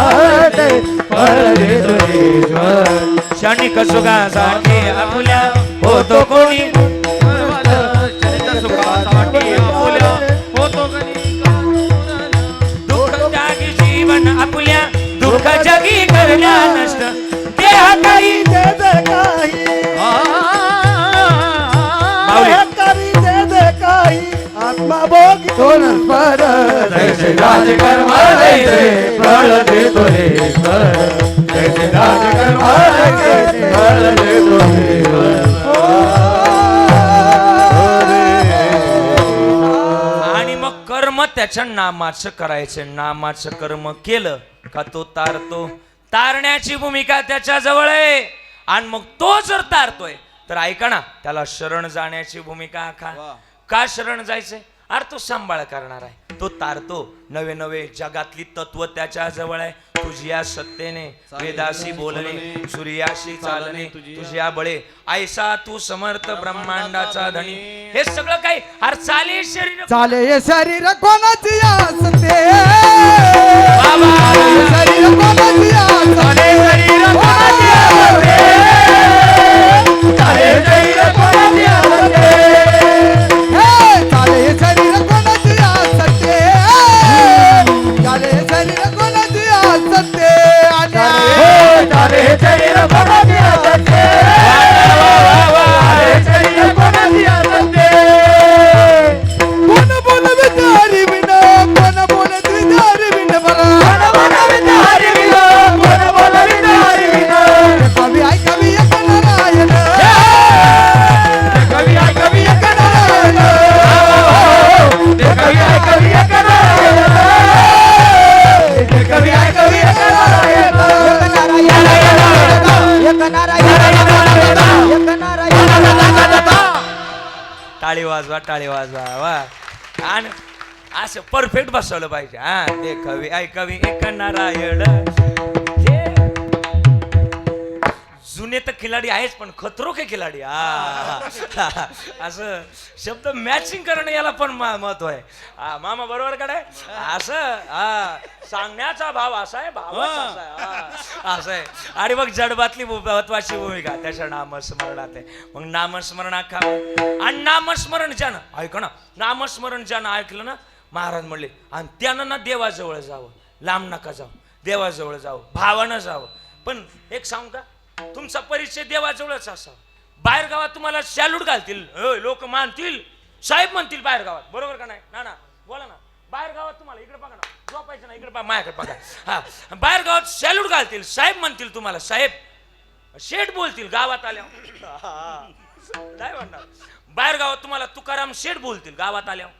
तैसे फळ देतो रे ईश्वर. क्षणिक सुखासाठी आपुल्या होतो कोणी, क्षणिक सुखासाठी आपुल्या होतो कोणी. दुःख त्यागी जीवन आपुल्या दुःख सुख जगी करण्या नष्ट देह काही दे दे काही माऊली. करी दे दे काही आत्मा भोग तोल स्वर जैसे राजकर्म जैसे फळ देतो ईश्वर जैसे राजकर्म जैसे फळ देतो आणि मग कर्म त्याच्या नामाचं करायचे. नामाचं कर्म केलं का तो तारतो. तारण्याची भूमिका त्याच्या जवळ आहे. आणि मग तो जर तारतोय तर ऐका ना, त्याला शरण जाण्याची भूमिका आखा. का शरण जायचंय? अरे तो सांभाळ करणार आहे, तो तारतो. नवे नवे जगातली तत्व त्याच्या जवळ आहे. तुझ्या सत्तेने वेदाशी बोलणे, सूर्याशी चालणे, तुझ्या बळे ऐसा तू समर्थ ब्रह्मांडाचा धनी. हे सगळं काही अरे चाले शरीर चाले हे शरीर कोणाची असते बाबा. शरीर कोणाची असते शरीर कोणाची असते चाले शरीर कोणाची असते हे चाले हे शरीर कोणाची असते चाले हे शरीर कोणाची असते चाले हे शरीर कोणाची असते चाले शरीर कोणाची असते कोण बोल विचारी विना कोण बोल विचारी विना मला कोण बोल विचारी विना कोण बोल विचारी विना कवी आई कवी एक नारायण कवी आई कवी एक नारायण कवी आई कवी एक नारायण कवी आई कवी एक नारायण एक नारायण एक नारायण टाळी वाजवा, टाळी वाजवा. वा. आणि असं परफेक्ट बसवलं पाहिजे. हा ते कवी ऐकावी एक नारायण. हे जुने तर खिलाडी आहेच पण खतरो के खिलाडी. असं शब्द मॅचिंग करणं याला पण महत्व आहे. मामा बरोबर कडे असं सांगण्याचा भाव असा आहे, भाव असा आहे, असं आहे. आणि मग जडबातली महत्वाची भूमिका त्याच्या नामस्मरणात आहे. मग नामस्मरण खावं. आणि नामस्मरण ज्यानं ऐक ना, नामस्मरण ज्यानं ऐकलं ना, महाराज म्हणले आणि त्यानं ना देवाजवळ जावं. लांब नका जावं, देवाजवळ जावं, भावानं जावं. पण एक सांगू का, तुमचा परिचय देवाजवळच असावा. बाहेर गावात तुम्हाला सॅल्यूट घालतील, लोक मानतील, साहेब म्हणतील बाहेर गावात. बरोबर का नाही? ना ना बोला ना. बाहेर गावात तुम्हाला इकडे बघा ना, झोपायचं ना, इकडे बघा, माझ्याकडे बघा. हा, बाहेर गावात सॅल्यूट घालतील, साहेब म्हणतील तुम्हाला, साहेब. शेठ बोलतील गावात आल्यावर. काय म्हणणार? बाहेर गावात तुम्हाला तुकाराम शेठ बोलतील गावात आल्यावर.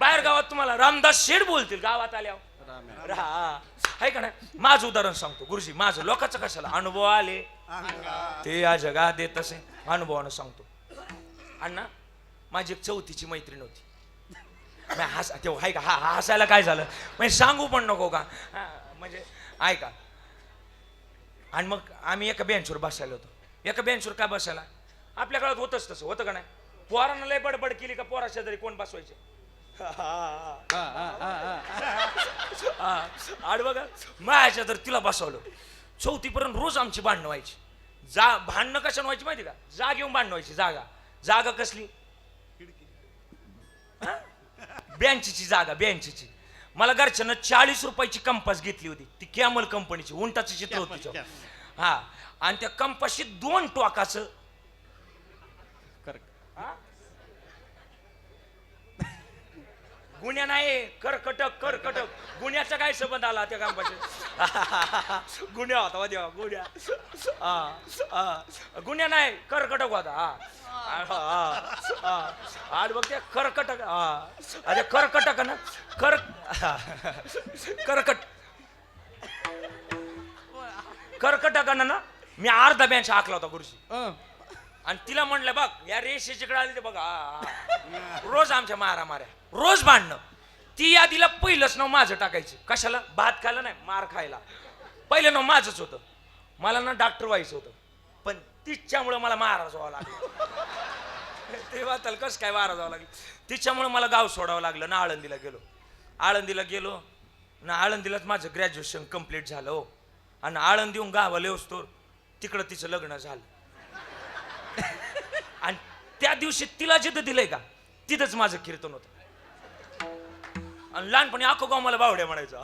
बाहेर गावात तुम्हाला रामदास शेठ बोलतील गावात आल्यावर. आहे का नाही? माझं उदाहरण सांगतो गुरुजी. माझं लोकांचं कशाला अनुभव आले ते या जगात येत असे. अनुभवानं सांगतो. अण्णा, माझी एक चौथीची मैत्रीण होती. तेव्हा आहे का, हा हसायला काय झालं म्हणजे सांगू पण नको का, म्हणजे ऐका. आणि मग आम्ही एका बेंचवर बसायला होतो. एका बेंचवर काय बसायला, आपल्या काळात होतच तसं होतं का नाही. पोरांना लय बडबड केली का पोरा शेजारी कोण बसवायचे. आणि बघा माझ्या तर तिला बसवलं. चौथीपर्यंत रोज आमची भांडणं व्हायची. भांडणं कशाने व्हायची माहिती का, जाग येऊन भांडणं व्हायची. जागा कसली, बेंचची जागा, बेंचची. मला घरच्यानं 40 रुपयाची कंपास घेतली होती, ती कॅमल कंपनीची, उंटाचं चित्र होतं. हा, आणि त्या कंपासची 2 टोकाचं गुन्ह्या नाही, करकटक करकटक. गुन्ह्याचा काय संबंध आला त्या कामाशी. गुन्ह्या होता देवा, गुन्ह्या. गुन्ह्या नाही, करकटक होता. आणि मग ते करकटक, अरे करकटक ना, करकटकानं ना मी अर्धा बेंच हाकला होता गुरुजी. आणि तिला म्हणलं बघ या रेषेच्याकडे आली ते बघा. रोज आमच्या माऱ्या, रोज भांडणं. ती यादीला पहिलंच नाव माझं टाकायची. कशाला? भात खायला नाही, मार खायला. पहिलं नाव माझंच होतं. मला ना डॉक्टर व्हायचं होतं, पण तिच्यामुळे मला मारा जावं लागलं. तेव्हा त्याला कसं काय मारा जावं लागलं. तिच्यामुळे मला गाव सोडावं लागलं ना. आळंदीला गेलो ना. आळंदीलाच माझं ग्रॅज्युएशन कम्प्लीट झालं हो. आणि आळंदी येऊन गावाला येऊस्तोर तिकडं तिचं लग्न झालं. आणि त्या दिवशी तिला जिथं दिलंय का तिथंच माझं कीर्तन होतं. आणि लहानपणी अख्खं गाव मला बावड्या म्हणायचं.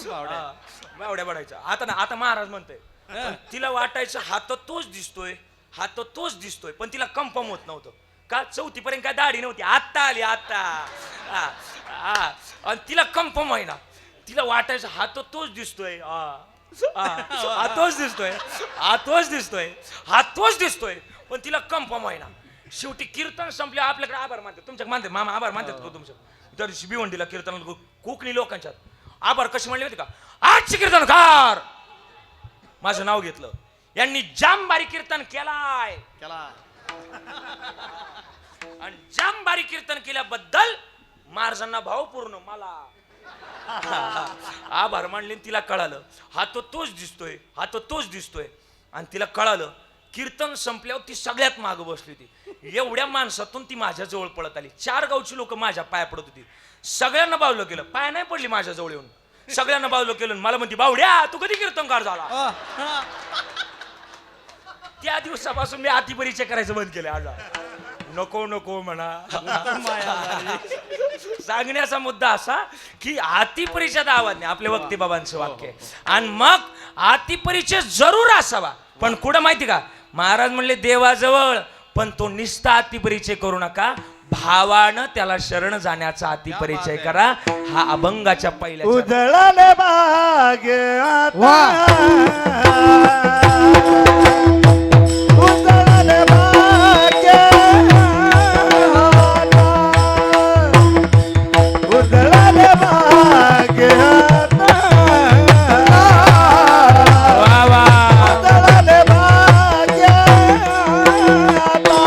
बावड्या. बावड्या म्हणायचं. आता महाराज म्हणतोय पण तिला वाटायचं हा तर तोच दिसतोय, हा तर तोच दिसतोय, पण तिला कन्फर्म होत नव्हतं. का 4थी पर्यंत काय दाढी नव्हती, आत्ता आली आत्ता. आणि तिला कन्फर्म होईना. तिला वाटायचं हा तर तोच दिसतोय, हा तोच दिसतोय, हा तोच दिसतोय, हा तोच दिसतोय, पण तिला कन्फर्म होईना. शेवटी कीर्तन संपले. आपल्याकडे आभार मानतात, तुमच्या मानतात मामा आभार मानतात का तुमच्या? त्या दिवशी भिवंडीला कीर्तन कोकणी लोकांच्यात आभार कसे म्हणले होते का? आजचे कीर्तनकार माझं नाव घेतलं, यांनी जाम बारी कीर्तन केलाय, आणि जाम बारी कीर्तन केल्याबद्दल महाराजांना भावपूर्ण मला आभार मानले. तिला कळालं हा तो तोच दिसतोय, हा तो तोच दिसतोय, आणि तिला कळालं. कीर्तन संपल्यावर ती सगळ्यात मागं बसली होती. एवढ्या माणसातून ती माझ्या जवळ पळत आली. 4 गावची लोक माझ्या पाया पडत होती. सगळ्यांना बावलं केलं, पाय नाही पडली माझ्या जवळ येऊन. सगळ्यांना बावलं केलं. मला म्हणते बावड्या तू कधी कीर्तनकार झाला? त्या दिवसापासून मी अतिपरिचय करायचं बंद केलं. आज नको नको म्हणा. सांगण्याचा मुद्दा असा की अतिपरिचयात आवाज नाही, आपल्या वक्ते बाबांचं वाक्य आहे. आणि मग अतिपरिचय जरूर असावा, पण कुठं माहिती का? महाराज म्हणले देवाजवळ, पण तो निस्ता अतिपरिचय करू नका, भावानं त्याला शरण जाण्याचा अतिपरिचय करा. हा अभंगाच्या पहिल्या उजळले भाग्य आता. उजळले भाग्य आता. उजळले भाग्य आता. वा वा. उजळले भाग्य आता.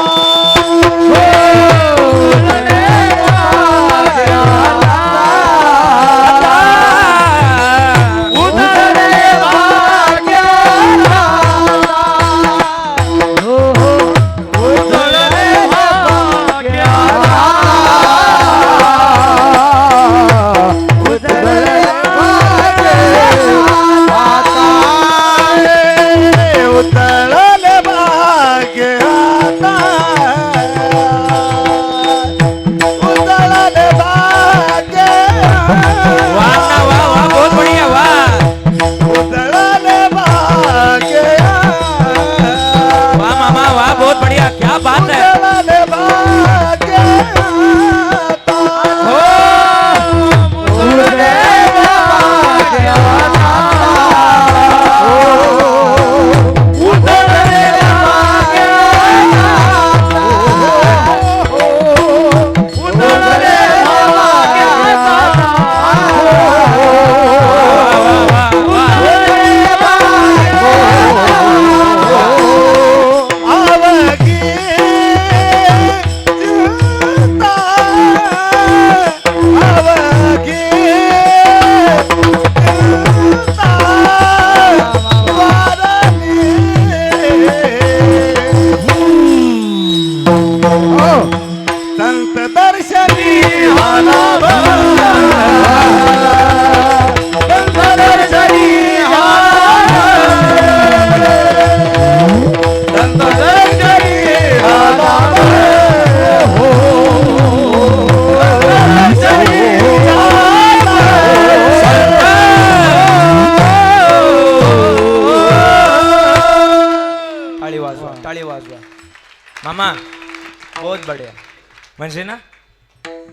उतळले भाग्य आता. उतळले भाग्य. वा ना, वा वा, बहुत बढ़िया, वा उतळले भाग्य. वा मामा, वा बहुत बढ़िया, क्या बात है. उतळले भाग्य आता. हो. उतळले भाग्य आता. उतळले भाग्य आता. उतळले भाग्य आता. आवगी चिंता. आवगी चिंता. वारली. संत दर्शनी आला. संत दर्शनी आला. संत दर्शनी आला. हो. दर्शनी टाळी वाजवा, टाळी वाजवा. मामा बहुत बढिया. म्हणजे ना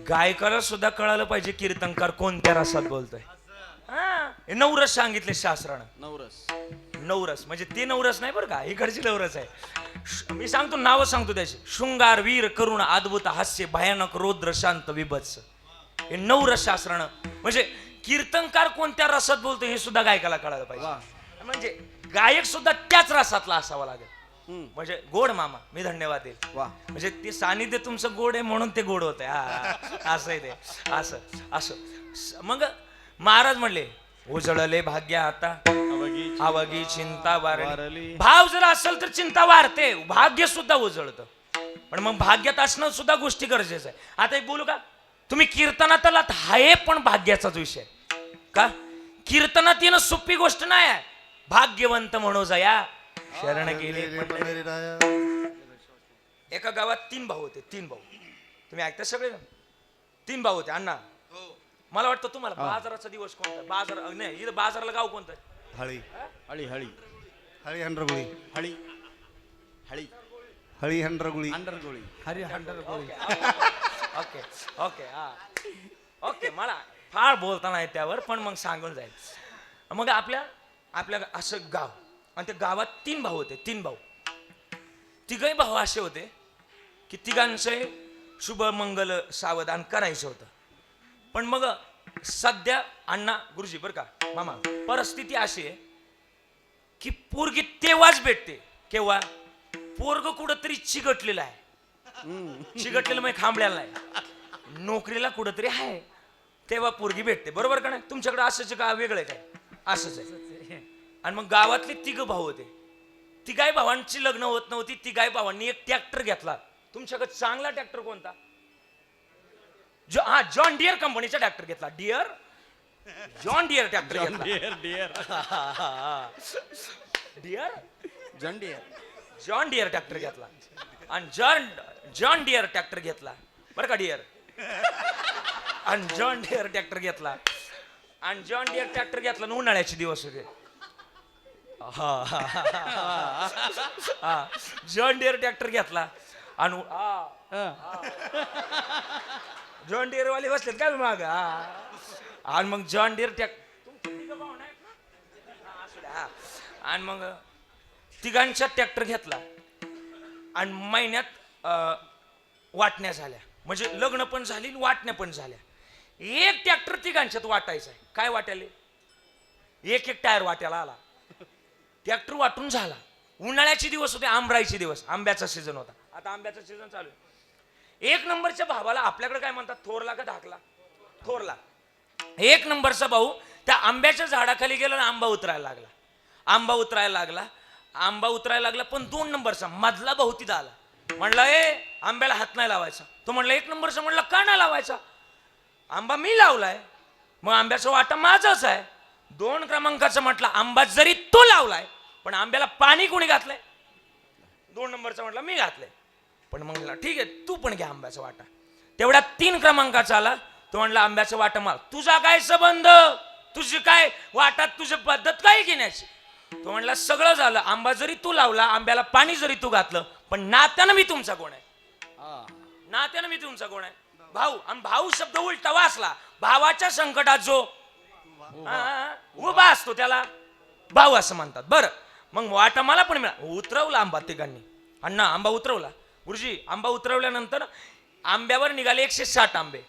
गायकाला सुद्धा कळालं पाहिजे कीर्तनकार कोणत्या रसात बोलतोय. हे 9 रस सांगितले शास्त्रानं. नवरस. 9 रस म्हणजे ते 9 रस नाही बरं का, इकडची 9 रस आहे. मी सांगतो, नावं सांगतो त्याची: शृंगार, वीर, करुण, अद्भुत, हास्य, भयानक, रौद्र, शांत, विभत्स. हे 9 रस शास्त्रानं. म्हणजे कीर्तनकार कोणत्या रसात बोलतो हे सुद्धा गायकाला कळायला पाहिजे. म्हणजे गायक सुद्धा त्याच रसातला असावा लागेल. म्हणजे गोड मामा, मी धन्यवाद देईल. वा. म्हणजे ते सानिध्य तुमचं गोड आहे म्हणून ते गोड होत आहे. असं आहे ते. असं असं मग महाराज म्हणले उजळले भाग्य आता. आवगी चिंता वारली. भाव जर असेल तर चिंता वारते, भाग्य सुद्धा उजळतं. पण मग भाग्यात असणं सुद्धा गोष्टी गरजेचं आहे. आता एक बोलू का, तुम्ही कीर्तनात आलात हाय, पण भाग्याचाच विषय का? कीर्तनात येणं सोपी गोष्ट नाही आहे. भाग्यवंत म्हणू जया शरण गेले. एका गावात 3 भाऊ होते. 3 भाऊ, तुम्ही ऐकता सगळे? 3 भाऊ होते. अण्णा मला वाटतं तुम्हाला बाजाराचा दिवस कोणता बाजार नाही इथं बाजाराला गाव कोणतं हळी हळी हळी हळी हंड्रगुळी हळी हळी हळी हंड्रगुळी अंडरगोळी हरी हंडर ओके ओके हा ओके मला फार बोलता नाही त्यावर पण मग सांगून जाईल मग आपल्या असं गाव आणि त्या गावात 3 भाऊ होते 3 भाऊ तिघही भाऊ असे होते की तिघांचे शुभ मंगल सावधान करायचं होतं पण मग सध्या अण्णा गुरुजी बरं का मामा परिस्थिती अशी आहे की पोरगी तेव्हाच भेटते केव्हा पोरग कुठंतरी चिकटलेलं आहे चिकटलेलं म्हणजे खांबलेलं आहे नोकरीला कुठंतरी आहे तेव्हा पोरगी भेटते बरोबर का नाही तुमच्याकडे असंच का वेगळं आहे काय असंच आहे आणि मग गावातले 3 भाऊ होते तिघाही भावांची लग्न होत नव्हती तिघाही भावांनी एक ट्रॅक्टर घेतला तुमच्याकडे चांगला ट्रॅक्टर कोणता जॉन डियर कंपनीचा ट्रॅक्टर घेतला जॉन डियर ट्रॅक्टर घेतला डिअर डिअर डियर जंडियर जॉन डियर ट्रॅक्टर घेतला आणि जॉन डियर ट्रॅक्टर घेतला बरं का डियर आणि जॉन डियर ट्रॅक्टर घेतला आणि जॉन डियर ट्रॅक्टर घेतला आणि उन्हाळ्याचे दिवस होते जॉन डियर ट्रॅक्टर घेतला आणि जॉन डियर वाले बसलेत काय माग आणि मग जॉन डियर आणि मग तिघांचा ट्रॅक्टर घेतला आणि महिन्यात वाटण्या झाल्या म्हणजे लग्न पण झाली वाटण्या पण झाल्या एक ट्रॅक्टर तिघांच्यात वाटायचा आहे काय वाट्याले एक टायर वाट्याला आला ट्रॅक्टर वाटून झाला उन्हाळ्याचे दिवस होते आंबराईचे दिवस आंब्याचा सीझन होता आता आंब्याचा सीझन चालू आहे 1 नंबरच्या भावाला आपल्याकडे काय म्हणतात थोरला का धाकला थोरला 1 नंबरचा भाऊ त्या आंब्याच्या झाडाखाली गेला आणि आंबा उतरायला लागला पण 2 नंबरचा मधला भाऊ तिथं आला म्हणला आंब्याला हात नाही लावायचा तो म्हणला 1 नंबरचा म्हणला का नाही लावायचा आंबा मी लावलाय मग आंब्याचा वाटा माझाच आहे 2 क्रमांकाचा म्हटला आंबा जरी तो लावलाय पण आंब्याला पाणी कोणी घातलंय 2 नंबरचा म्हटला मी घातलंय पण मग म्हणला ठीक आहे तू पण घ्या आंब्याचा वाटा तेवढ्या 3 क्रमांकाचा आला तो म्हणला आंब्याचा वाटा मला तुझा काय संबंध तुझी काय वाटात तुझी पद्धत काय घेण्याची तो म्हणला सगळं झालं आंबा जरी तू लावला आंब्याला पाणी जरी तू घातलं पण नात्यानं मी तुमचा कोण आहे नात्यानं मी तुमचा कोण आहे भाऊ आणि भाऊ शब्द उलटा वाचला भावाच्या संकटात जो उभा असतो त्याला भाऊ असं म्हणतात बरं मग वाटा मला पण मिळाला उतरवला आंबा तिघांनी अण्णा आंबा उतरवला गुरुजी आंबा उतरवल्यानंतर आंब्यावर निघाले 160 आंबे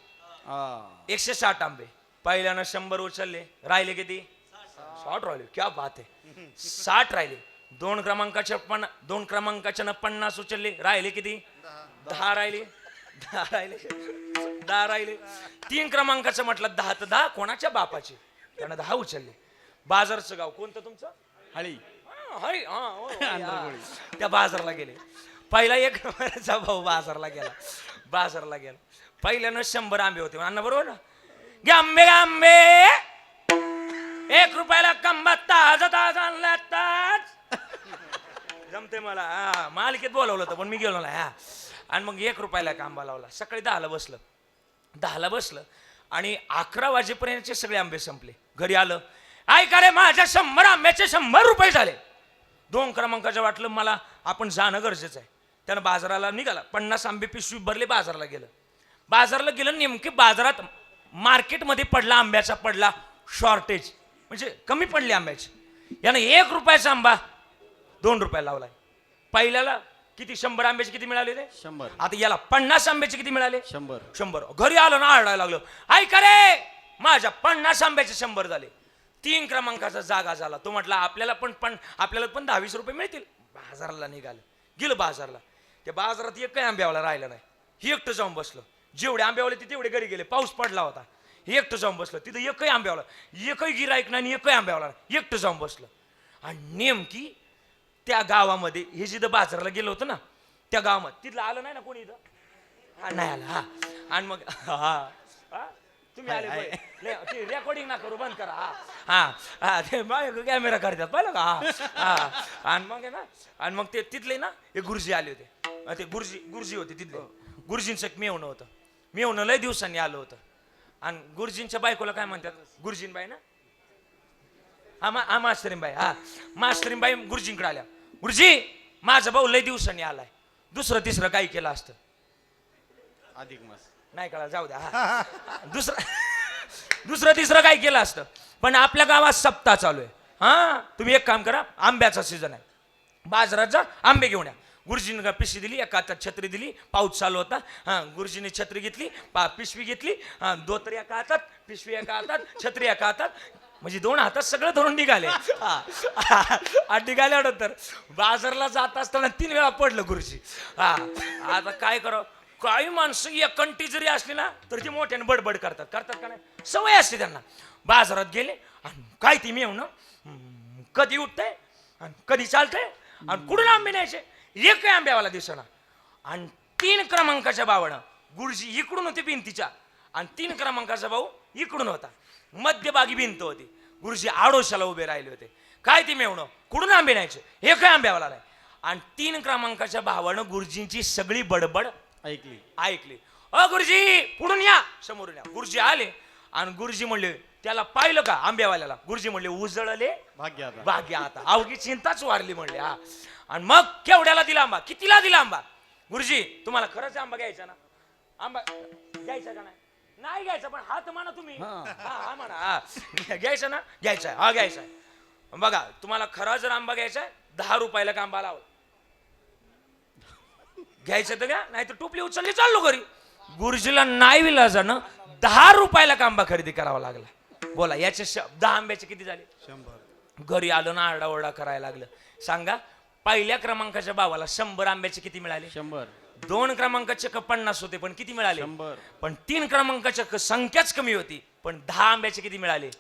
160 आंबे पहिल्यानं 100 उचलले राहिले किती 60 राहिले क्या बात आहे 60 राहिले 2 क्रमांकाच्या 50 उचलले राहिले किती 10 राहिले 10 राहिले 3 क्रमांकाचं म्हटलं 10 तर 10 कोणाच्या बापाचे त्यानं 10 उचलले बाजारचं गाव कोणतं तुमचं हळी हळी त्या बाजारला गेले पहिला 1 नंबरचा भाऊ बाजारला गेला पहिल्यानं 100 आंबे होते अण्णा बरोबर ना गे आंबे 1 रुपयाला कंबा ताजा आणला जमते मला मालिकेत बोलवलं होतं पण मी गेलो नाही आणि मग 1 रुपयाला आंबा लावला सकाळी 10ला बसलं आणि 11 वाजेपर्यंतचे सगळे आंबे संपले घरी आलं ऐका रे माझ्या 100 आंब्याचे 100 रुपये झाले 2 क्रमांकाचं वाटलं मला आपण जाणं गरजेचं आहे त्यानं बाजाराला निघाला 50 आंबे पिशवी भरले बाजारला गेलं नेमके बाजारात मार्केटमध्ये आंब्याचा शॉर्टेज म्हणजे कमी पडले आंब्याचे यानं 1 रुपयाचा आंबा 2 रुपयाला लावलाय पहिल्याला किती 100 आंब्याचे किती मिळाले रे 100 आता याला 50 आंब्याचे किती मिळाले 100 घरी आलं ना आरडायला लागलं ऐका रे माझ्या 50 आंब्याचे 100 झाले 3 क्रमांकाचा जागा झाला तो म्हटला आपल्याला पण 10-20 रुपये मिळतील बाजाराला गेलं बाजारला त्या बाजारात एक काही आंब्यावाला राहिला नाही ही एकटं जाऊन बसलं जेवढे आंब्यावाले ते तेवढे घरी गेले पाऊस पडला होता हे एकटं जाऊन बसलं तिथं एकही आंब्यावाला एकही गिराईक नाही एकही आंब्यावाला एकटं जाऊन बसलं आणि नेमकी त्या गावामध्ये हे जिथं बाजाराला गेलं होतं ना त्या गावामध्ये तिथलं आलं नाही ना कोणी इथं नाही आलं आणि मग तुम्ही आले ते रेकॉर्डिंग ना करू बंद करा ते कॅमेरा काढतात पाहिलं का आणि मग आहे ना आणि मग ते तिथले ना हे गुरुजी आले होते ते गुरुजी होते तिथले गुरुजींचं एक मेवणं होतं मेवणं लय दिवसांनी आलं होतं आणि गुरुजींच्या बायकोला काय म्हणतात? गुरुजींबाई ना? हा मास्तरीनबाई. हा मास्तरीनबाई गुरुजींकडे आल्या. गुरुजी, माझा भाऊ लय दिवसांनी आलाय, दुसरं तिसरं काय केलं असतं? अधिक मास. नाही कळा, जाऊ द्या. हा. दुसरं तिसरं काय केलं असतं? पण आपल्या गावात सप्ताह चालू आहे. हा, तुम्ही एक काम करा, आंब्याचा सीझन आहे, बाजारात जा, आंबे घेऊन या. गुरुजीने पिशवी दिली, एका हातात छत्री दिली, पाऊस चालू होता. हा, गुरुजीने छत्री घेतली, पिशवी घेतली, धोतर एका हातात, पिशवी एका हातात, छत्री एका हातात, म्हणजे 2 हातात सगळं धरून निघाले. निघाल्यानंतर बाजारला जात असताना 3 वेळा पडलं गुरुजी. आता काय करावं? काही माणसं एकंटी जरी असली ना तर ती मोठ्याने बडबड करतात का नाही? सवय असते त्यांना. बाजारात गेले आणि काय ती मेवणं कधी उठतंय आणि कधी चालतंय आणि कुठून आंबे न्यायचे, एक आंब्यावाला दिसना. आणि 3 क्रमांकाच्या भावानं गुरुजी इकडून होते भिंतीच्या आणि 3 क्रमांकाचा भाऊ इकडून होता. मध्यभागी भिंत होती. गुरुजी आडोशाला उभे राहिले होते. काय ती मेवणं कुठून आंबे न्यायचे, एक आंब्यावाला नाही. आणि 3 क्रमांकाच्या भावानं गुरुजींची सगळी बडबड ऐकली. गुरुजी पुढून या, समोरून या. गुरुजी आले आणि गुरुजी म्हणले, त्याला पाहिलं का आंब्यावाल्याला? गुरुजी म्हणले, उजळले भाग्य आता, अवघी चिंताच वारली म्हणले. हा. आणि मग केवढ्याला दिला आंबा, कितीला दिला आंबा? गुरुजी, तुम्हाला खरंच आंबा घ्यायचा ना? आंबा घ्यायचा का नाही? नाही घ्यायचा, पण हात म्हणा तुम्ही. हा म्हणा, घ्यायचा ना? घ्यायचा. हा घ्यायचा. बघा, तुम्हाला खरा जर आंबा घ्यायचा 10 रुपयाला का आंबा लावा, घ्यायचं तर घ्या, नाही तर टोपली उचलली चाललो घरी. गुरुजीला नाही विलाजानं 10 रुपयाला आंबा खरेदी करावा लागला. बोला, याचे 10 आंब्याचे किती झाले? 100. घरी आलं ना आरडाओरडा करायला लागलं. सांगा, पहिल्या क्रमांकाच्या भावाला 100 आंब्याचे किती मिळाले? 100. 2 क्रमांकाचे 50 होते, पण किती मिळाले? 100. पण 3 क्रमांकाच्या संख्याच कमी होती, पण 10 आंब्याचे किती मिळाले?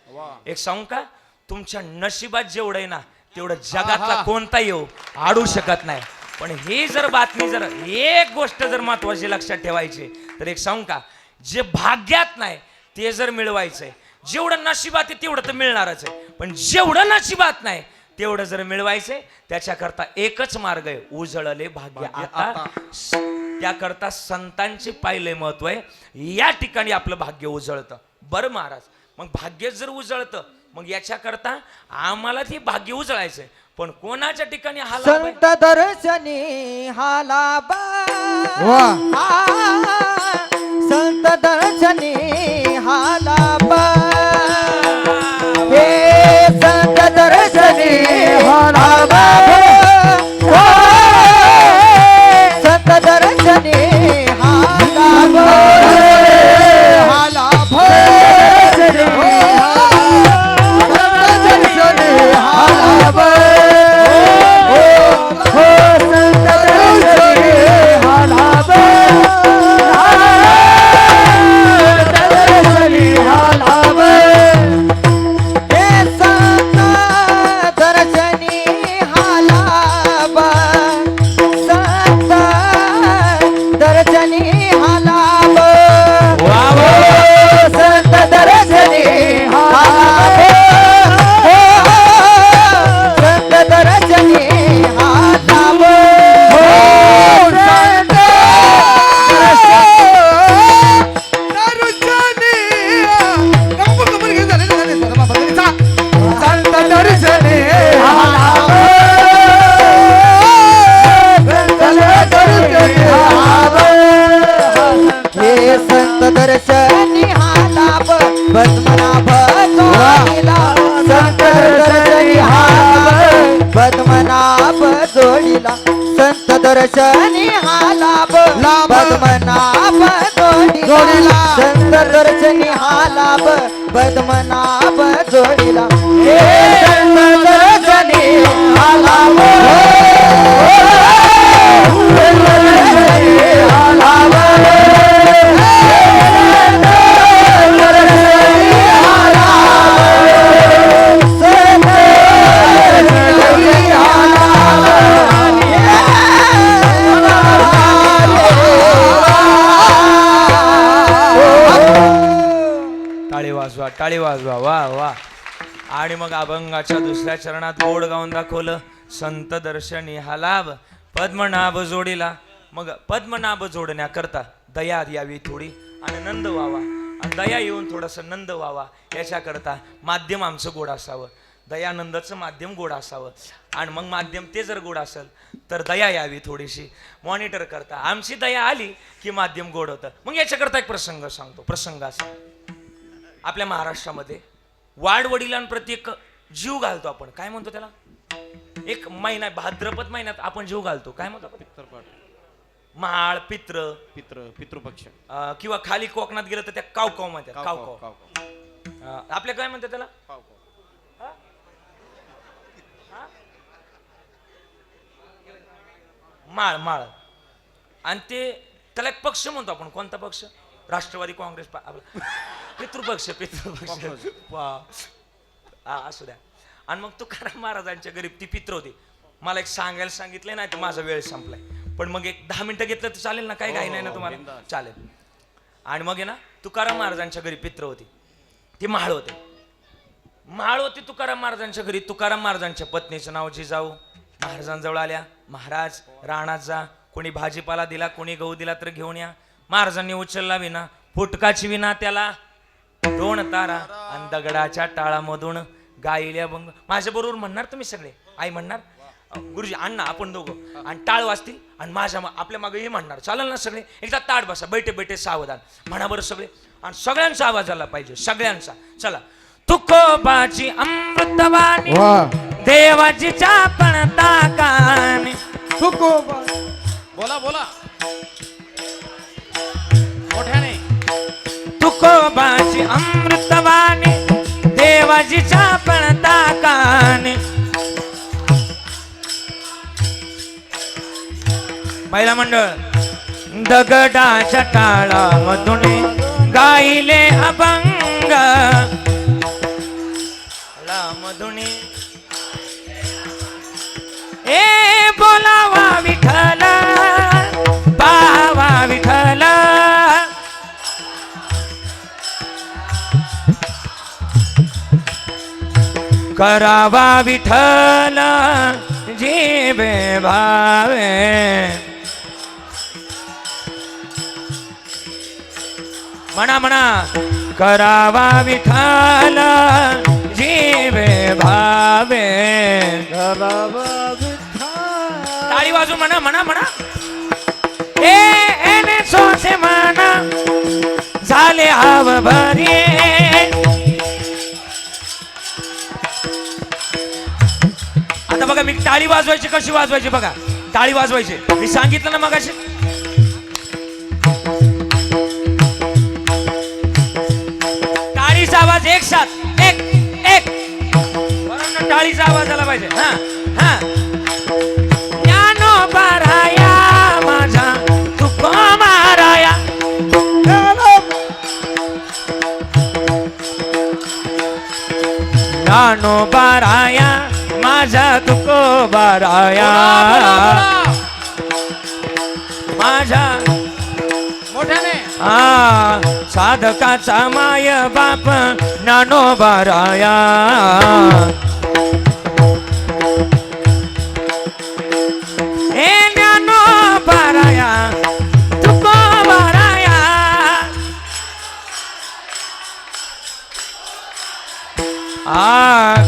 एक सांगू का, तुमच्या नशिबात जेवढं आहे ना तेवढं जगातला कोणता येऊ आडू शकत नाही. पण ही जर बातमी, जर एक गोष्ट जर महत्वाची लक्षात ठेवायची, तर एक सांगू का, जे भाग्यात नाही ते जर मिळवायचंय, जेवढं नशिबात आहे तेवढं तर मिळणारच आहे, पण जेवढं नशिबात नाही तेवढं जर मिळवायचंय त्याच्याकरता एकच मार्ग आहे, उजळले भाग्य आता. त्याकरता संतांचे पाहिले महत्व आहे. या ठिकाणी आपलं भाग्य उजळतं. बरं महाराज, मग भाग्य जर उजळतं, मग याच्याकरता आम्हाला ते भाग्य उजळायचंय, पण कोणाच्या ठिकाणी हा लाभ आहे? संत दर्शनी हा लाभ, संत दर्शनी हा लाभ, हे संत दर्शनी हा लाभ, संत दर्शनी हा लाभ, हा लाभ, दर्शनी हा लाभ, पद्मनाभ जोडीला, संत दर्शनी हा लाभ, पद्मनाभ जोडीला, संत दर्शनी हा लाभ, पद्मनाभ जोडीला, संत दर्शनी हा लाभ, पद्मनाभ जोडीला, हे संत दर्शनी हा लाभ, हा लाभ, टाळी वाजवा. वा वा. आणि मग अभंगाच्या दुसऱ्या चरणात गोड गाऊन दाखवलं, संत दर्शनी हा लाभ, पद्मनाभ जोडीला. मग पद्मनाभ जोडण्याकरता दया यावी थोडी, आनंद व्हावा. आणि दया येऊन थोडंसं नंद व्हावा याच्याकरता माध्यम आमचं गोड असावं, दयानंदाचं माध्यम गोड असावं. आणि मग माध्यम ते जर गोड असेल तर दया यावी थोडीशी मॉनिटर करता. आमची दया आली की माध्यम गोड होतं. मग याच्याकरता एक प्रसंग सांगतो. प्रसंग असा, आपल्या महाराष्ट्रामध्ये वाडवडिलांप्रती एक जीव घालतो आपण. काय म्हणतो त्याला? एक महिना, भाद्रपद महिन्यात आपण जीव घालतो. काय म्हणतो आपण? पित्रपट, माळ, पित्र, पितृपक्ष, किंवा खाली कोकणात गेलं तर त्या काव म्हणतात. काव काव. आपल्या काय म्हणतात त्याला? माळ. माळ. आणि ते त्याला एक पक्ष म्हणतो आपण. कोणता पक्ष? राष्ट्रवादी काँग्रेस. पितृपक्ष. असू द्या. आणि मग तुकाराम महाराजांच्या घरी ती पित्र होती. मला एक सांगायला सांगितलंय, नाही तर माझा वेळ संपलाय, पण मग एक 10 मिनिटं घेतलं तर चालेल ना? काही घाई नाही ना तुम्हाला? चालेल. आणि मग आहे ना, तुकाराम महाराजांच्या घरी पित्र होती. ती माळ होते. माळ होती तुकाराम महाराजांच्या घरी. तुकाराम महाराजांच्या पत्नीचं नाव जिजाऊ. महाराजांजवळ आल्या. महाराज रानात जा, कोणी भाजीपाला दिला, कोणी गहू दिला तर घेऊन या. महाराजांनी उचलला विना, फुटकाची विना त्याला 2 तारा आणि दगडाच्या टाळामधून गायल्या बंग. माझ्या बरोबर म्हणणार तुम्ही सगळे? आई म्हणणार, गुरुजी अण्णा आपण दोघं, आणि टाळ वाजतील आणि माझ्या आपल्या मागे हे म्हणणार. चालेल ना सगळे? एकदा ताट बसा, बैठे बैठे सावधान म्हणा बरं सगळे. आणि सगळ्यांचा आवाज आला पाहिजे, सगळ्यांचा. चला. तुकोबाची अमृतवाणी, देवाची चापण ताकानी. तुकोबा. बोला बोला मोठ्याने. तुकोबाची अमृतवाणी, देवाची चापण ताकानी. महिला मंडळ. दगडाच्या टाळामधून गायले अभंग, मधुनी ए बोलावा विठ्ठल, पावा विठ्ठल. करावा विठ्ठल जीवे भावे. म्हणा म्हणा. करावा विठ्ठल जीवे भावे. टाळी वाजून म्हणा म्हणा म्हणा. एने सोसे म्हणा झाले आव भरी. आता बघा, मी टाळी वाजवायची कशी वाजवायची बघा. टाळी वाजवायची मी सांगितलं ना मगाशी. टाळीचा आवाज एक साथ, एक एक. बरोबर, टाळीचा आवाज आला पाहिजे. हा हा. ज्ञानोबा राया माझा तुकोबा राया. ज्ञानोबा राया माझा तुकोबा राया. माझा मोठ्याने. साधकाचा माय बाप ज्ञानोबा राया. हे ज्ञानोबा राया तुकोबा राया.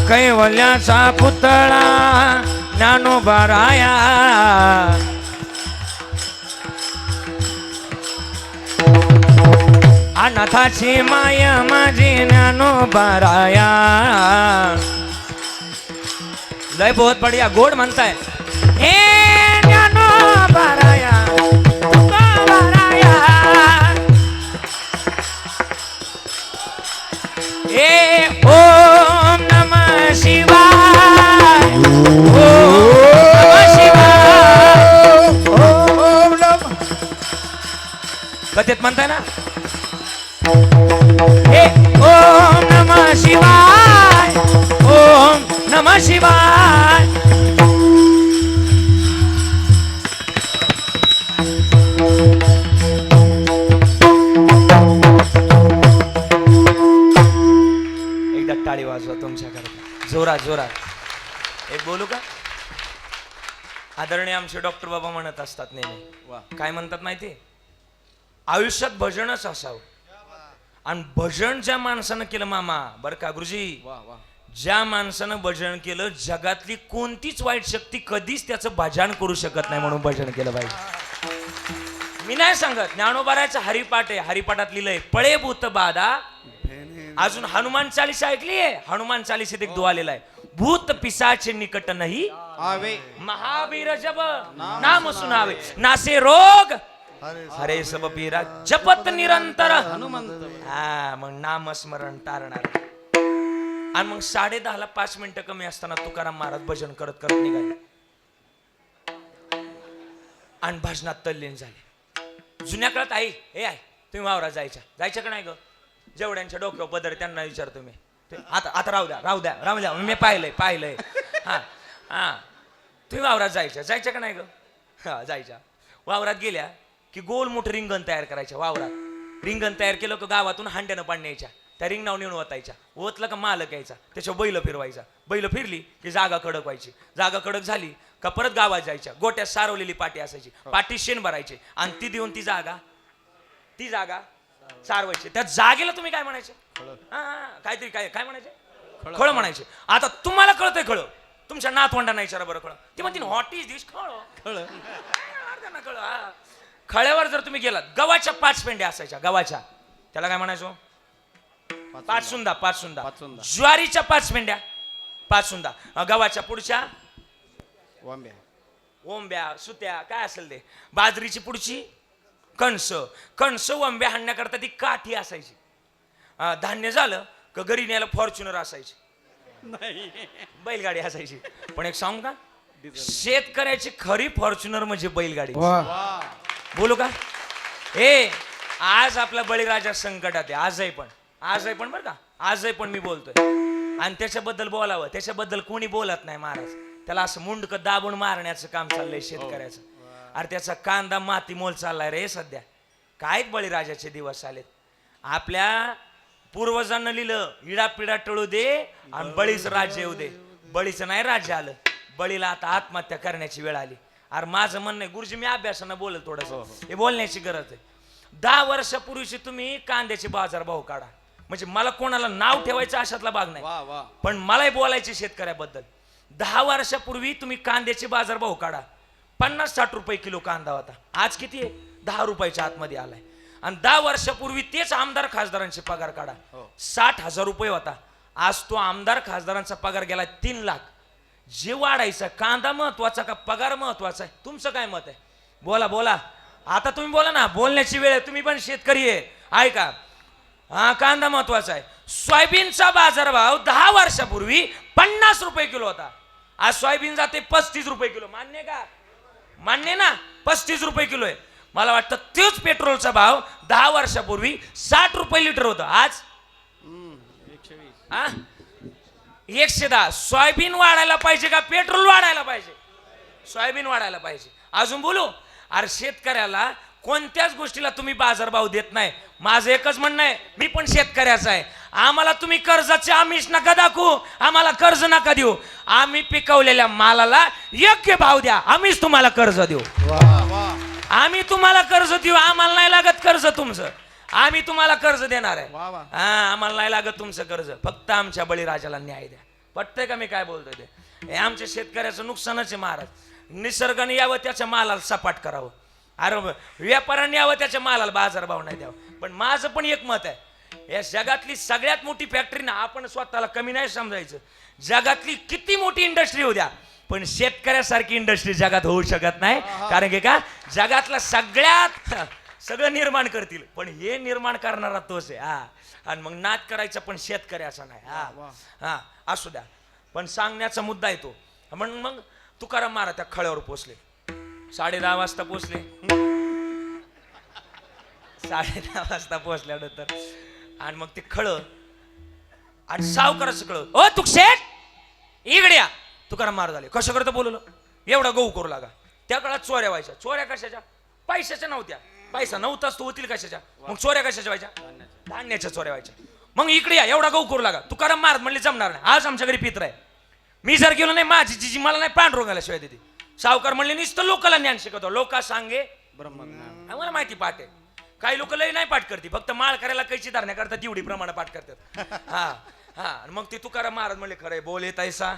कैवल्याचा पुतळा ज्ञानोबा राया. अनाथाची माय माझी ज्ञानोबा राया. लय बहुत बढिया गोड म्हणताय. हे ज्ञानोबा राया तुकोबा राया. ए ओम नमः शिवाय. ओम नमः शिवाय. ओम नमः. कथेत म्हणताय ना. हे ओम नमः शिवाय. ओम नमः शिवाय. एकदा टाळी वाजवा तुमच्याकरता जोरात जोरात. एक बोलू का? आदरणीय आमचे डॉक्टर बाबा म्हणत असतात नेहमी. काय म्हणतात माहिती? आयुष्यात भजनच असावं. आणि भजन ज्या माणसानं केलं मामा बरं का गुरुजी, वा वा. ज्या माणसानं भजन केलं जगातली कोणतीच वाईट शक्ती कधीच त्याचं भजन करू शकत नाही, म्हणून भजन केलं पाहिजे. मी नाही सांगत, ज्ञानोबारायचं हरिपाठ आहे, हरिपाठात लिहिलंय पळे भूत बाधा. अजून हनुमान चालीसा ऐकलीये? हनुमान चालीसेत एक दुआ लिहिलाय, भूत पिसाचे निकट नाही आवे महावीर जब नाम सुनावे नासे रोग हरे सब पीरा जपत निरंतर हनुमंत. हा मग नामस्मरण तारणार. आणि मग 10:30 5 मिनिटं कमी असताना तुकाराम महाराज भजन करत करत निघाले आणि भजनात तल्लीन झाले. जुन्या काळात आई हे आहे तुम्ही वावरात जायचं का नाही ग? जेवढ्यांच्या डोक्यावर पदर त्यांना विचारतो मी, आता राहू द्या मी पाहिलंय. हा हा तुम्ही वावरात जायचं का नाही ग? हा जायच्या. वावरात गेल्या की गोल मोठं रिंगण तयार करायच्या. वावरात रिंगण तयार केलं का गावातून हांड्यानं पाणी न्यायच्या, त्या रिंगणावर नेऊन ओतायच्या. ओतलं का मालक यायचा, त्याच्यावर बैल फिरवायचा. बैल फिरली की जागा कडक व्हायची. जागा कडक झाली का परत गावात जायच्या. गोट्यात सारवलेली पाटी असायची, पाटी शेण भरायची आणि ती देऊन ती जागा सारवायची. त्या जागेला तुम्ही काय म्हणायचे? काहीतरी काय म्हणायचे? खळ म्हणायचे. आता तुम्हाला कळतंय खळ, तुमच्या नातवंडांना विचारा बरं खळ. ती म्हणते व्हॉट इज दिस खळ. खळ्यावर जर तुम्ही गेलात, गव्हाच्या 5 पेंड्या असायच्या. गव्हाच्या त्याला काय म्हणायचो? 5 सुंदा. ज्वारीच्या 5 पेंड्या, 5 सुंदा. गव्हाच्या पुढच्या वांब्या ओंब्या सुत्या काय असेल ते. बाजरीची पुढची कणस वंब्या हाणण्याकरता ती काठी असायची. धान्य झालं का घरी न्यायला फॉर्च्युनर असायची, बैलगाडी असायची. पण एक सांगू का, शेतकऱ्याची खरी फॉर्च्युनर म्हणजे बैलगाडी. बोलू का? आज आपला बळीराजा संकटात आहे. आजही पण बरं का, आजही पण मी बोलतोय आणि त्याच्याबद्दल बोलावं. त्याच्याबद्दल कोणी बोलत नाही महाराज. त्याला असं मुंडकं दाबून मारण्याचं काम चाललंय शेतकऱ्याचं. अरे त्याचा कांदा माती मोल चाललाय रे सध्या. काय बळीराजाचे दिवस आलेत. आपल्या पूर्वजांना लिहिलं इडापिडा टळू दे आणि बळीच राज्य येऊ दे. बळीचं नाही राज्य आलं, बळीला आता आत्महत्या करण्याची वेळ आली. अरे माझं म्हणणं आहे गुरुजी, मी अभ्यासानं बोलल थोडस, हे बोलण्याची गरज आहे. 10 वर्षापूर्वीची तुम्ही कांद्याचे बाजार भाव काढा. म्हणजे मला कोणाला नाव ठेवायचं अशातला भाग नाही, पण मलाही बोलायचे शेतकऱ्याबद्दल. 10 वर्षापूर्वी तुम्ही कांद्याचे बाजार भाव काढा. 50-60 रुपये किलो कांदा होता. आज किती आहे? 10 रुपयाच्या आतमध्ये आलाय. आणि 10 वर्षापूर्वी तेच आमदार खासदारांचे पगार काढा, 60,000 रुपये होता. आज तो आमदार खासदारांचा पगार गेला 3 लाख. जे वाढायचा कांदा महत्वाचा का पगार महत्वाचा आहे? तुमचं काय मत आहे? बोला. आता तुम्ही बोला ना, बोलण्याची वेळ आहे. तुम्ही पण शेतकरी आहे, ऐका. हा कांदा महत्वाचा आहे. सोयाबीनचा बाजारभाव 10 वर्षापूर्वी 50 रुपये किलो होता. आज सोयाबीन जाते 35 रुपये किलो. मान्य ना? 35 रुपये किलो आहे. मला वाटतं तेच पेट्रोलचा भाव 10 वर्षापूर्वी 60 रुपये लिटर होतं. आज 110. सोयाबीन वाढायला पाहिजे का पेट्रोल वाढायला पाहिजे? सोयाबीन वाढायला पाहिजे. अजून बोलू, अरे शेतकऱ्याला कोणत्याच गोष्टीला तुम्ही बाजारभाव देत नाही. माझं एकच म्हणणं आहे, मी पण शेतकऱ्याचा आहे. आम्हाला तुम्ही कर्जाचे आमिष नका दाखवू, आम्हाला कर्ज नका देऊ. आम्ही पिकवलेल्या मालाला योग्य भाव द्या, आम्हीच तुम्हाला कर्ज देऊ. आम्ही तुम्हाला कर्ज देऊ, आम्हाला नाही लागत कर्ज तुमचं. आम्ही तुम्हाला कर्ज देणार आहे. आम्हाला नाही लागत तुमचं कर्ज. फक्त आमच्या बळीराजाला न्याय द्या. पटतंय का मी काय बोलतोय ते? हे आमच्या शेतकऱ्याचं नुकसानच आहे महाराज. निसर्गाने यावं त्याच्या मालाला सपाट करावं. अरे व्यापाऱ्यांनी यावं त्याच्या मालाला बाजारभाव नाही द्यावं. पण माझं पण एक मत आहे, या जगातली सगळ्यात मोठी फॅक्टरी ना, आपण स्वतःला कमी नाही समजायचं. जगातली किती मोठी इंडस्ट्री होऊ द्या, पण शेतकऱ्यासारखी इंडस्ट्री जगात होऊ शकत नाही. कारण की का, जगातला सगळं निर्माण करतील, पण हे निर्माण करणारा तोच आहे. आणि मग नाद करायचा पण शेतकऱ्याचा नाही. असू द्या, पण सांगण्याचा मुद्दा येतो. मग तुकाराम महाराज त्या खळ्यावर पोचले. 10:30 वाजता पोचले. 10:30 वाजता पोचल्यानंतर आणि मग ते खळ आणि सावकाराचं कळ, ओ तुकशेठ इकडे या. तुकाराम महाराज आले. कसं करतं बोलवलं, एवढा गहू करू लागा. त्या काळात चोऱ्या व्हायच्या. चोऱ्या कशाच्या? पैशाच्या नव्हत्या. पैसा नव्हताच तो होतील कशाच्या? मग चोऱ्या कशाच्या व्हायच्या? धान्याच्या चोऱ्या व्हायच्या. मग इकडे या, एवढा गहू करू लागा. तुकाराम महाराज म्हणले जमणार नाही, आज आमच्या घरी पित्र आहे. मी जर गेलो नाही, माझी जीजी मला नाही पांडुरंगाला शिवाय देते. सावकार म्हणले नुसतं लोकाला ज्ञान शिकवतो. लोका सांगे आम्हाला माहिती पाठ आहे. काही लोक लय नाही पाठ करते, फक्त माळ करायला कैची धारण्या करतात एवढी प्रमाण पाठ करतात. हा हा आणि मग ती तुकाराम महाराज म्हणले खरंय बोल येत ऐसा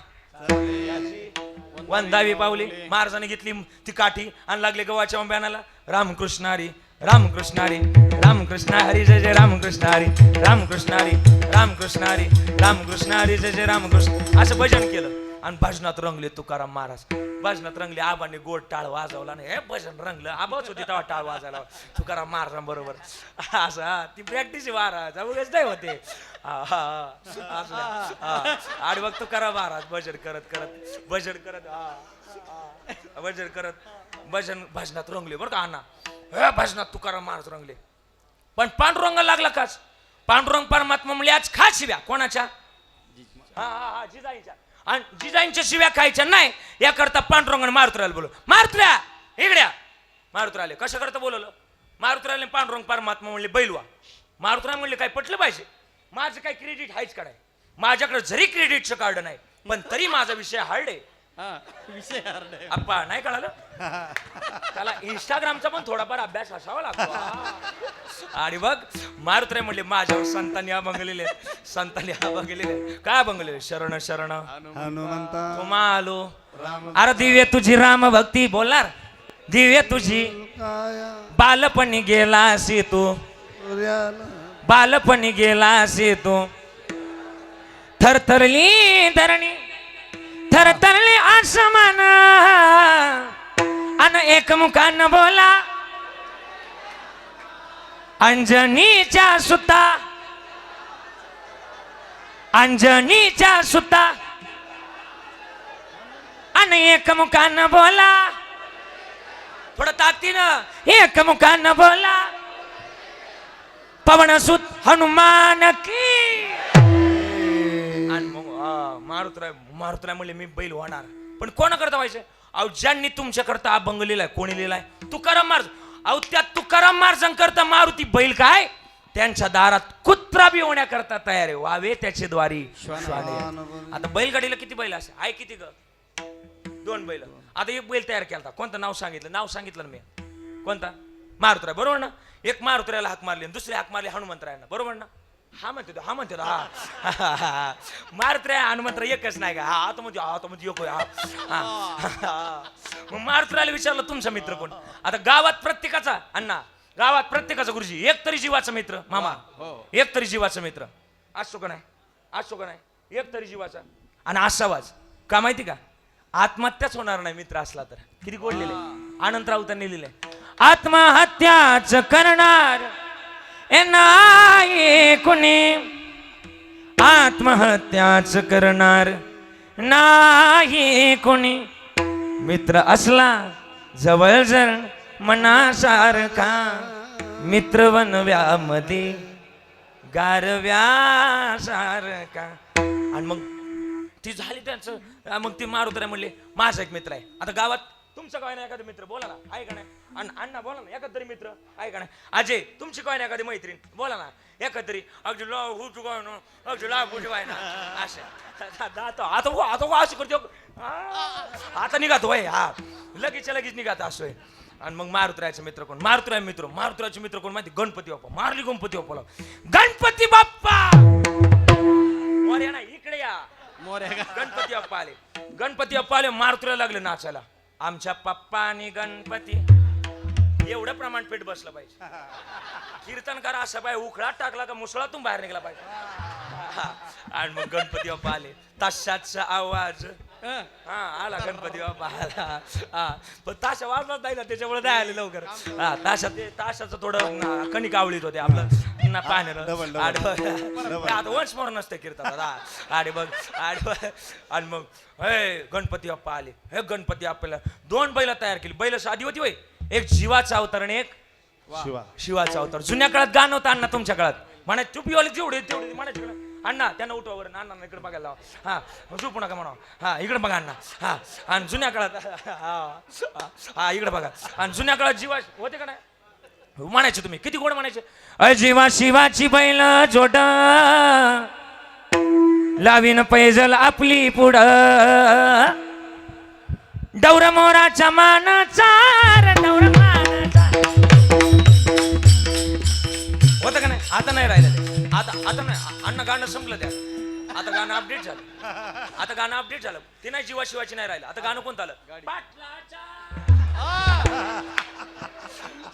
वंदावी पावली. महाराजांनी घेतली ती काठी आणि लागले गव्हाच्या आंब्यानाला रामकृष्ण हरी रामकृष्ण हरी रामकृष्ण हरी जय जय रामकृष्ण हरी रामकृष्ण हरी रामकृष्ण हरी रामकृष्ण हरी जय जय रामकृष्ण असं भजन केलं. आणि भजनात रंगले तुकाराम महाराज, भजनात रंगले. आबांनी गोड टाळ वाजवला नाही, हे भजन रंगलं. आबाच होती तेव्हा टाळ वाजायला तुकाराम महाराजांबरोबर. असं हा ती प्रॅक्टिस महाराज उगाच नाही होते. आणि मग तुकाराम महाराज भजन करत करत भजन करत भजन करत भजनात रंगले बरं का अण्णा. हे भजनात तुकाराम महाराज रंगले. पण पांडुरंग लागला काच. पांडुरंग परमात्मा म्हणले आज खा शिव्या. कोणाच्या? हा जिजाईच्या. आणि जिजाईंच्या शिव्या खायच्या नाही याकरता पांडुरंगाने मारुतीला बोलवलं. मारुत्र्या इकड्या. मारुती आले. कशा करता बोलवलं? मारुतीला पांडुरंग परमात्मा म्हणले बैलवा. मारुतीला म्हणले काय पटलं पाहिजे, माझं काय क्रेडिट हायच काढाय. माझ्याकडे जरी क्रेडिटचं कार्ड नाही पण तरी माझा विषय हार्ड आहे. विषय हरडे. अप्पा नाही कळालं त्याला इंस्टाग्रामचा पण थोडाफार अभ्यास असावा लागतो. आणि बघ मारुत्रे म्हणले माझ्यावर संतांनी अभंगलेले संतांनी अभंगलेले. काय अभंगलेले? शरण शरण हनुमंता तुम्हा आलो. अरे दिव्य तुझी राम भक्ती बोलणार. दिव्य तुझी बालपणी गेलासी तू, बालपणी गेलासी तू. थरथरली धरणी थरथरली आसमान अन एकमुखानं बोला अंजनीच्या सुता अंजनीच्या सुता अन एकमुखानं बोला. थोडं ताकदीनं एकमुखानं बोला. पवनसुत हनुमान की. आणि मग मारुतराय म्हणले मी बैल होणार. पण कोणा करता व्हायचे? अहो ज्यांनी तुमच्या करता अभंग लिहिलाय कोणी लिहिलाय? तुकाराम महाराज. अहो त्या तुकाराम महाराजांकरता मारुती बैल काय त्यांच्या दारात कुत्रा बी होण्याकरता तयार आहे. वावे त्याचे द्वारी श्वाने. आता बैलगाडीला किती बैल असे आहे? किती ग? 2 बैल. आता एक बैल तयार केला. कोणतं नाव सांगितलं? नाव सांगितलं ना मी. कोणता? मारुतराय बरोबर ना. एक मारुतरायला हाक मारली, दुसरी हाक मारली हनुमंतरायांना बरोबर ना. हा म्हणते हा म्हणते हा मारुतराय हनुमंतराय एकच नाही का? हा आता म्हणजे एक मग मारुतरायला विचारलं तुमचा मित्र कोण? आता गावात प्रत्येकाचा अण्णा गावात प्रत्येकाचा गुरुजी एक तरी जीवाचा मित्र मामा. एक तरी जीवाचा मित्र असतो का नाही? असतो का नाही? एक तरी जीवाचा. आणि असावाच का माहिती का? आत्महत्याच होणार नाही मित्र असला तर. किती गोडलेले अनंत राऊतांनी लिहिले. आत्महत्याच करणार नाही कुणी, आत्महत्याच करणार नाही कुणी. मित्र असला जवळ जर मनासारखा, मित्र वनव्यामध्ये गारव्यासारखा. आणि मग ती झाली त्यांचं. मग ती मारुतराय म्हणले माझा एक मित्र आहे. आता गावात तुमचं काय नाही एखादा मित्र बोला ना, आहे का नाही? अण्णा बोला ना एखाद तरी मित्र आहे का नाही? अजय तुमची काय नाही एखादी मैत्रीण बोला ना एखाद तरी. अगदी ला हुटू काय ना अगदी ला हुटू काय ना असं आता असं करतो. आता निघातो वय हा लगेच निघात असोय. आणि मग मारुतरायचा मित्र कोण? मारुतराय मित्र. मारुतरायचे मित्र कोण माहिती? गणपती बाप्पा. मारली गणपती बाप्पाला. गणपती बाप्पा मोरया ना इकडे या. गणपती बाप्पा आले. गणपती बाप्पा आले. मारुतराय लागले नाचायला. आमच्या पप्पा आणि गणपती एवढं प्रमाण पेट बसलं पाहिजे. कीर्तनकार असा पाहिजे उखळात टाकला का मुसळातून बाहेर निघाला पाहिजे. आणि मग गणपती बाप्पा आले. ताशाचा आवाज हा आला. गणपती बाप्पा आला. पण ताशा वाजलाच नाही ना त्याच्यामुळे नाही आले लवकर. ताशाचं थोडं कणिक आवळीत होते आपलं पाहणं. आता वंश मोर नसते कीर्तन. आणि मग आणि मग हे गणपती बाप्पा आले. हे गणपती बाप्पाला 2 बैल तयार केली. बैल साधी होती वय. एक जीवाचा अवतार आणि एक शिवाचा अवतार. जुन्या काळात गाणं होतं अण्णा तुमच्या काळात म्हणा चुपीवाले जेवढे तेवढे म्हणायचे अण्णा त्यांना उठवावर अण्णा इकडे बघायला लावा. हा झोपू नका म्हणा. हा इकडे बघा अण्णा. हा आणि जुन्या काळात हा इकडे बघा. आणि जुन्या काळात जीवा होते का नाही म्हणायचे तुम्ही किती गोड म्हणायचे. अय जीवा शिवाची बैल जोड लावीन पैजल आपली पुढं. डौर मोराच्या मानाचा डौर मानाचा आता नाही अण्णा गाणं संपलं त्या आता गाणं अपडेट झालं आता गाणं अपडेट झालं ते नाही जीवा शिवाची नाही राहिलं आता गाणं कोणतं आलं पाटलाच्या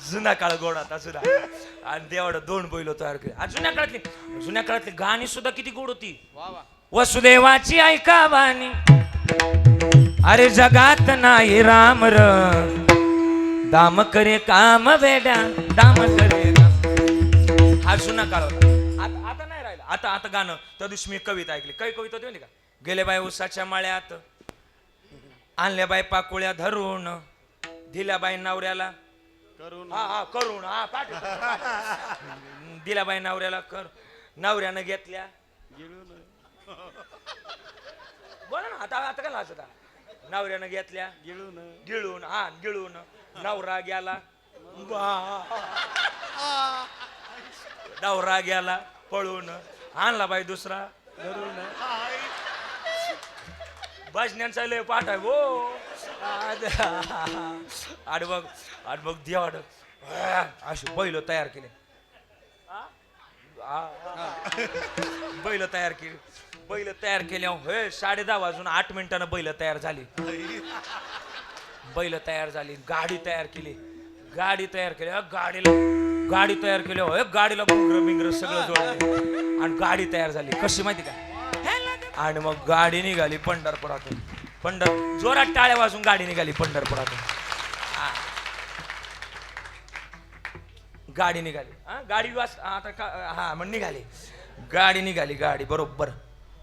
जुना काळ गोड आता सुद्धा आणि देवाड 2 बैल तयार केले आणि जुन्या काळातली गाणी सुद्धा किती गोड होती वसुदेवाची ऐका वाणी अरे जगात नाही राम र दाम करे काम वेड्या दाम करे हा जुना काळ होता आता नाही राहिला आता गाणं त्या दिवशी मी कविता ऐकली काही कविता होती का गेले बाय उसाच्या माळ्यात आणल्या बाय पाकोळ्या धरून दिल्या बाई नवऱ्याला करून दिल्या बाई नवऱ्याला नवऱ्यानं घेतल्या बोला ना आता काय लाजता नवऱ्यानं घेतल्या गिळून नवरा गेला नवरा गेला पळून आणला बाई दुसरा धरून भजन्यांचा लय पाठ आहे हो आणि मग देवाड अशी बैल तयार केले बैल तयार केले हे 10:30 वाजून 8 मिनिटानं बैल तयार झाली गाडी तयार केली गाडी तयार केली होय गाडीला बिंगर सगळं जोडले आणि गाडी तयार झाली कशी माहिती का आणि मग गाडी निघाली पंढरपुरातून जोरात टाळ्या वाजून गाडी निघाली पंढरपुरातून गाडी निघाली गाडी निघाली बरोबर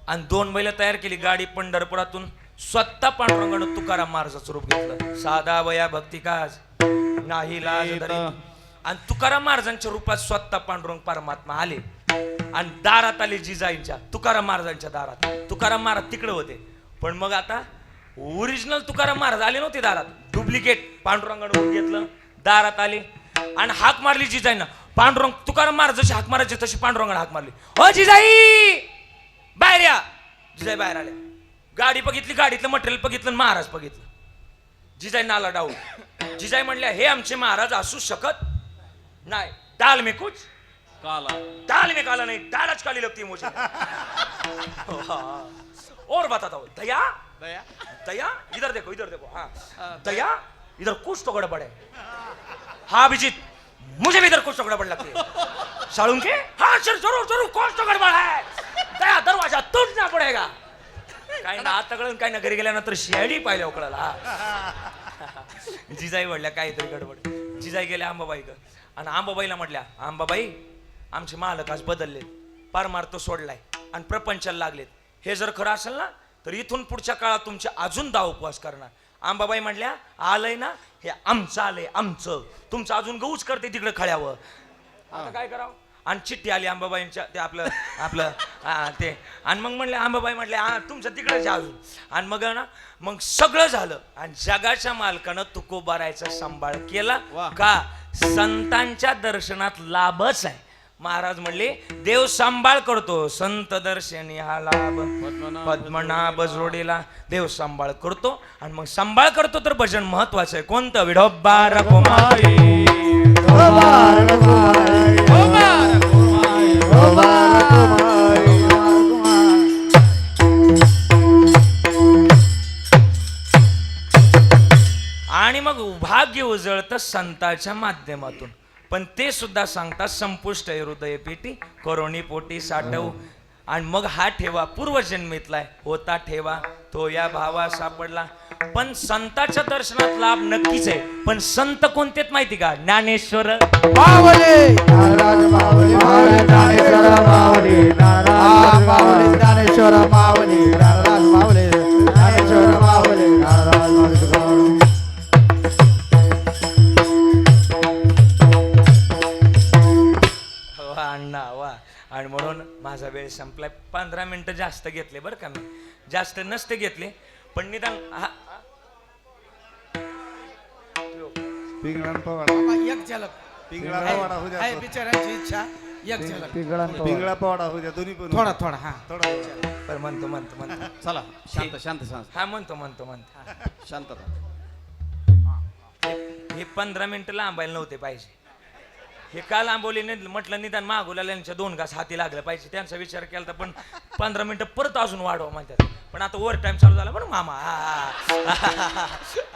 आणि 2 बैल तयार केली गाडी पंढरपुरातून स्वतः पांडुरंगानं तुकाराम महाराजाचं रूप घेतलं साधा वया भक्ती काज नाही लाज धरी आणि तुकाराम महाराजांच्या रूपात स्वतः पांडुरंग परमात्मा आले आणि दारात आले जिजाईंच्या तुकाराम महाराजांच्या दारात तुकाराम महाराज तिकडे होते पण मग आता ओरिजिनल तुकाराम महाराज आले नव्हते दारात डुप्लिकेट पांडुरंगानं घेतलं दारात आले आणि हाक मारली जिजाईंना पांडुरंग तुकाराम महाराज जशी हाक मारायची तशी पांडुरंगाने हाक मारली ओ जिजाई बाहेर या जिजाई बाहेर आले गाडी बघितली गाडीतलं मटेरियल बघितलं महाराज बघितलं जिजाई नाला डाऊन जिजाई म्हणल्या हे आमचे महाराज असू शकत नाही दाल में कुछ दाल में काला नहीं दालच काली लगती है मुझे और बताता हूँ दया इधर देखो हाँ दया इधर कुछ तो गड़बड़ है हाँ अभिजीत मुझे भी इधर कुछ तो गड़बड़ लगती है साळुंके हाँ सर जरूर कुछ तो गड़बड़ है दया दरवाजा तोड़ना पड़ेगा काही ना आता कळून काही ना घरी गेल्यानंतर शियाडी पाहिल्या कळला जिजाई म्हणल्या काहीतरी गडबड जिजाई गेल्या आंबाबाई आणि आंबाबाईला म्हटल्या आंबाबाई आमचे मालक आज बदलले परमार्थ सोडलाय आणि प्रपंचाला लागलेत हे जर खरं असेल ना तर इथून पुढच्या काळात तुमचे अजून 10 उपवास करणार आंबाबाई म्हटल्या आलंय ना हे आमचं आलंय आमचं तुमचं अजून गऊच करते तिकडे खळ्यावर आता काय करावं आणि चिठ्ठी आली आंबाबाईंच्या ते आपलं ते आणि मग म्हणले आंबाबाई म्हटले तुमचं तिकडेच अजून आणि मग सगळं झालं आणि जगाच्या मालकानं तुकोबारायचा सांभाळ केला का संतांच्या दर्शनात लाभच आहे महाराज म्हणले देव सांभाळ करतो संत दर्शनी हा लाभ पद्मनाभ जोडीला देव सांभाळ करतो आणि मग सांभाळ करतो तर भजन महत्वाचं आहे कोणतं विठोबा रखुमाई आणि मग भाग्य उजळतं संतांच्या माध्यमातून पण ते सुद्धा सांगतात संपुष्ट हृदय पेटी करोनी पोटी साठव आणि मग हा ठेवा पूर्वजन्मीतलाय होता ठेवा तो या भावा सापडला पण संतांच्या दर्शनात लाभ नक्कीच आहे पण संत कोणतेच माहिती का ज्ञानेश्वर माऊली नाराज माऊली ज्ञानेश्वर माऊली नाराज माऊली ज्ञानेश्वर माऊली नाराज माऊली ज्ञानेश्वर माऊली नाराज माऊली अण्णा वा आणि म्हणून माझा वेळ संपलाय 15 मिनिटं जास्त घेतले बरं का मी जास्त नसते घेतले पण निदान एक झलक आहे बिचाऱ्यांची इच्छा एक झलक पिंगळा पवाडा होऊ द्या दोन्ही पण थोडा हा थोडा पण म्हणतो चला शांत हा म्हणतो शांतता हे 15 मिनिटं लांबायला नव्हते पाहिजे हे काल आंबोलीने म्हटलं निदान मागोल्याच्या 2 घास हाती लागलं पाहिजे त्यांचा विचार केला तर पण 15 मिनिटं परत अजून वाढवा म्हणतात पण आता ओव्हर टाइम चालू झाला पण मामा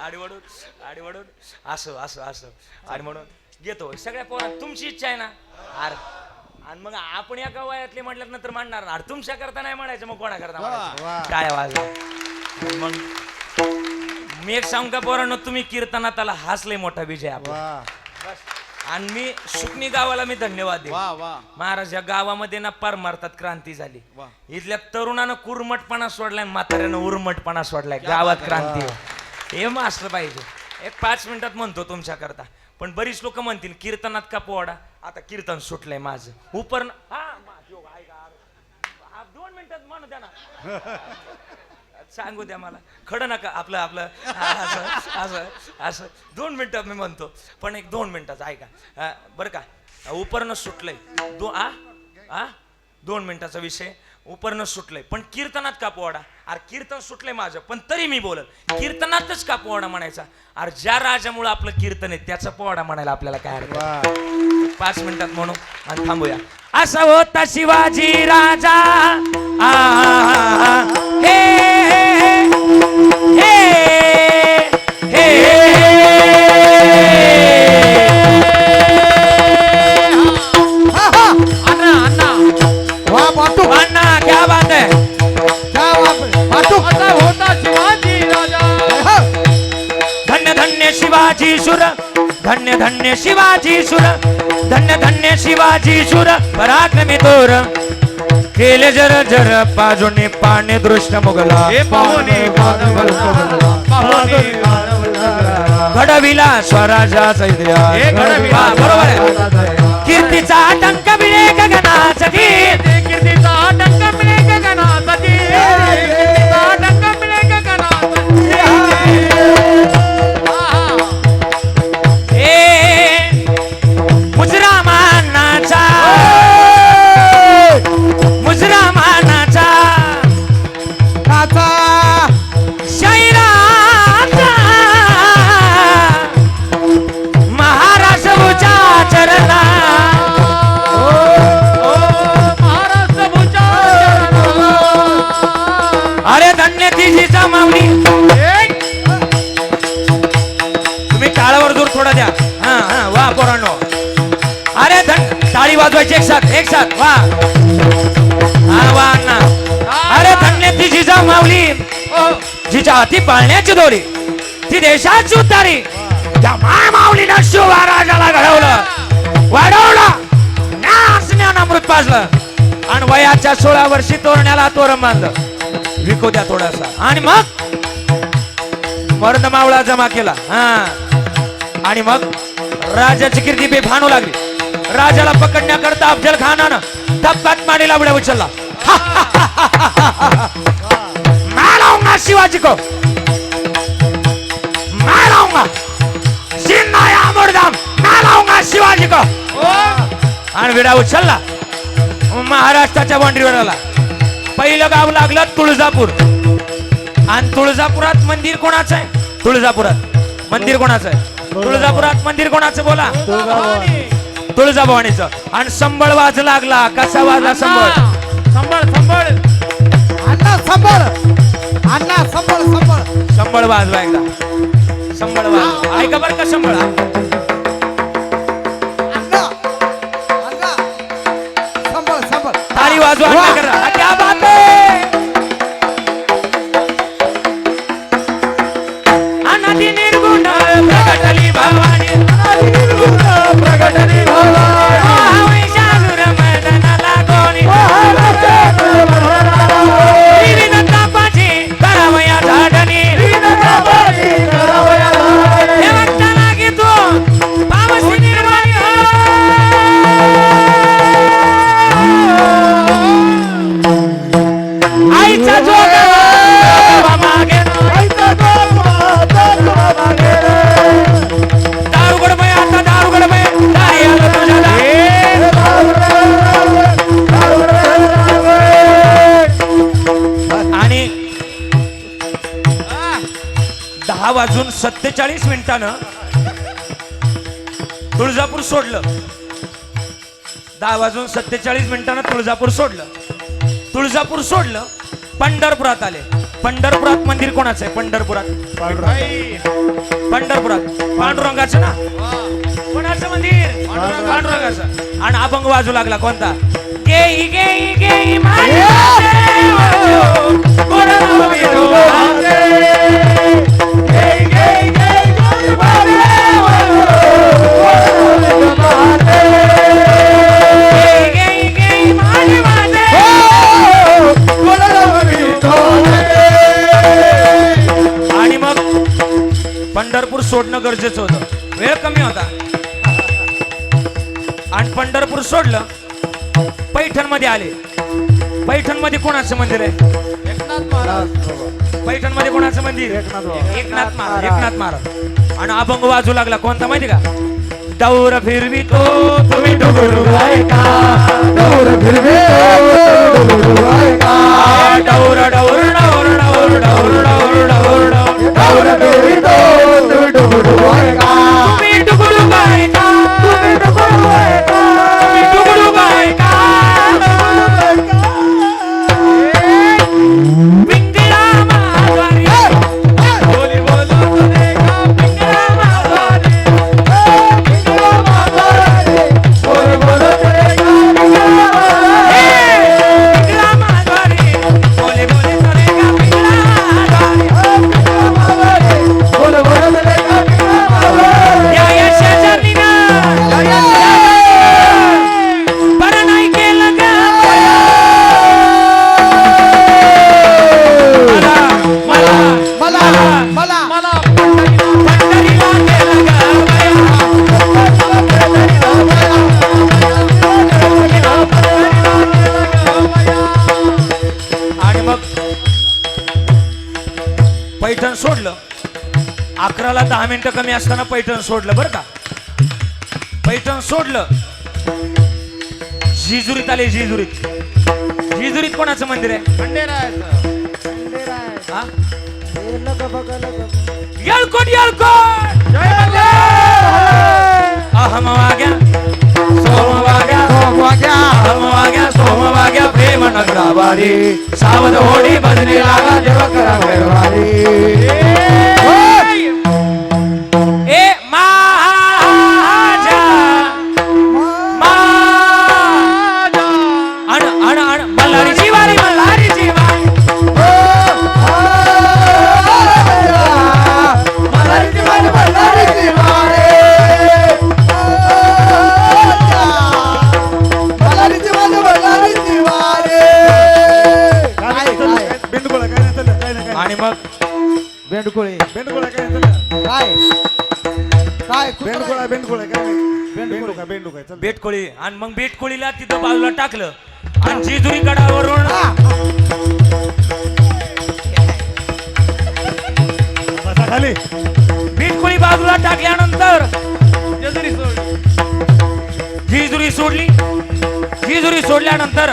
आडीवडून असं असं असं आणि म्हणून घेतो सगळ्या पोरा तुमची इच्छा आहे ना आणि मग आपण एका वयातले म्हटल्यानंतर म्हणणार ना तुमच्या करता नाही म्हणायचं मग कोणा करता म्हणायचं काय वाजलं मग मी एक सांगू का पोरांनो तुम्ही कीर्तनात हाच लय मोठा विजय आपला आणि मी सुकणी गावाला मी धन्यवाद देईन. वा वा महाराज या गावामध्ये ना पार मारतात क्रांती झाली वा. इथल्या तरुणानं कुरमटपणा सोडलाय म्हाताऱ्यानं उर्मटपणा सोडलाय गावात क्रांती हे मग असलं पाहिजे एक 5 मिनिटात म्हणतो तुमच्या करता पण बरीच लोक म्हणतील कीर्तनात का पोवाडा आता कीर्तन सुटलंय माझं उपर 2 मिनिटात म्हणू द्या ना सांगू द्या मला खडं नका आपलं आपलं असं असं असं 2 मिनिटात मी म्हणतो पण एक 2 मिनिटाचं ऐका बरं का उपरनं सुटलंय 2 मिनिटाचा विषय उपरनं सुटलंय पण कीर्तनात का पोवाडा अरे कीर्तन सुटलंय माझं पण तरी मी बोलत कीर्तनातच का पोवाडा म्हणायचा अरे ज्या राजामुळे आपलं कीर्तन आहे त्याचा पोवाडा म्हणायला आपल्याला काय हरकत 5 मिनिटात म्हणू आणि थांबूया असा होता शिवाजी राजा हे हे हे अन्ना वाह बाटू अन्ना क्या बात है क्या बात है बाटू असा होता शिवाजी राजा धन्य धन्य शिवाजी सुर धन्य धन्य शिवाजी सुर धन्य धन्य शिवाजी सुर पराक्रमी तोर केले जर जर पाजुने पाने दृष्ट मुगला हे पाहुणे घडविला स्वराजाचा इतिहास हे घडविला बरोबर आहे कीर्तीचा टंक मिळे गगनाचा कीर्तीचा टंक मिळे गगनासाठी कीर्तीचा टंक मिळे गगनासाठी मुजरा मानाचा शाहिराचा महाराष्ट्र चरणा अरे धन्य तिजीचा माऊली तुम्ही टाळावर जोर थोडा द्या हा वा पोरांनो अरे टाळी वाजवायची एक साथ वा हा वा अण्णा अरे धन्य तिजीचा माऊली जिच्या हाती पाळण्याची दोरी ती देशाची उतारी त्या माऊलीनं शिवराजाला घडवलं वाढवलं ज्ञानामृत पाजलं आणि वयाच्या 16 वर्षी तोरण्याला तोरण बांधलं विकू द्या थोडासा आणि मग मर्द मावळा जमा केला आणि मग राजाची कीर्ती बेफानू लागली राजाला पकडण्याकरता अफजल खानानं धप्पात माडीला उड्या उचलला मैं लाऊंगा शिवाजी को मैं लाऊंगा जिंदा या मुर्दा मैं लाऊंगा शिवाजी को आणि विडा उचलला महाराष्ट्राच्या बाउंड्रीवर आला पहिलं गाव लागलं तुळजापूर आणि तुळजापुरात मंदिर कोणाचं आहे तुळजापुरात मंदिर कोणाचं आहे तुळजापुरात मंदिर कोणाचं बोला तुळजाभवानीचं आणि संबळ वाज लागला कसा वाजला संबळ अन्ना संबळ संबळ वाजवा एकदा संबळ वाजवा ऐका बरं का संबळ ताली वाजवा अन्ना करा क्या बात है अनादि निर्गुण प्रगटली भवानी प्रगटली भवानी शालूर मैदानाला गोनी विविध तापाची करावया झाडणी हे भक्ताला घेतो पावसी निर्वाणी आईचा जोग मागे दारुगड बाई आता दारुगड बाई काय आलं तुझ्याला आणि 10:47 तुळजापूर सोडलं 10:47 तुळजापूर सोडलं. तुळजापूर सोडलं, पंढरपुरात आले. पंढरपुरात मंदिर कोणाचं आहे? पंढरपुरात पांडुरंगाचं ना. कोणाचं मंदिर? पांडुरंगाचं. आणि अभंग वाजू लागला कोणता? गेई गेई गेई माझी वाजो, कोणाला विठू वाजे. गेई गेई गेई गेई माझी वाजो, कोणाला विठू वाजे. गेई गेई गेई माझी वाजे, कोणाला विठू वाजे. आणि मग पंढरपूर सोडणं गरजेचं होतं, वेळ कमी होता. आणि पंढरपूर सोडलं, पैठण मध्ये आले. पैठण मध्ये कोणाचं मंदिर आहे? पैठण मध्ये कोणाचं मंदिर? एकनाथ महाराज. आणि अभंग वाजू लागला कोणता माहिती का? दौर फिरवी तो तुम्ही डुगरू गायका, डोर फिरवे डौर डौर डौर डौर डौर डौर डौर डोर फिरवितो तुम्ही डुगरू गायका, तुम्ही डुगरू गायका, तुम्ही डुगरू गायका, तुम्ही डुगरू गायका. पिंगळा मारवाडी, बोली बोलो तुझे का पिंगळा मारवाडी. पिंगळा मारवाडी, बोल बोल तेरे का पिंगळा मारवाडी, बोली बोली तुझे का पिंगळा मारवाडी. पिंगळा मारवाडी, बोल बोल तेरे का पिंगळा मारवाडी. या यशाच्या बरं नाही केलं ग मला पंढरीला गेलं ग आणि मग पैठण सोडलं. 11ला 10 मिनिटं कमी असताना पैठण सोडलं बरं का. पैठण सोडलं, जेजुरीत आले. जेजुरीत कोणाचं मंदिर आहे? हा? येळकोट अहम वाग्या सोम वाग्या प्रेम नगरावारी, सावध होडी भजने लागा देव करा भैरवारी. ए माझ्या मल्हारीची वारी, मल्हारीची वारी. बेंडगोळा काय नाही चाललं, काय नाही काय आणि मग बेंडकुळे बेंडगोळा काय नाही चाललं. काय काय बेंडगोळा काय नाही. बेंडुका चल. बेटकोळी. आणि मग बेटकोळीला तिथं बाजूला टाकलं आणि जेजुरी गडावरून बसा खाली. बेटकोळी बाजूला टाकल्यानंतर जेजुरी सोडल्यानंतर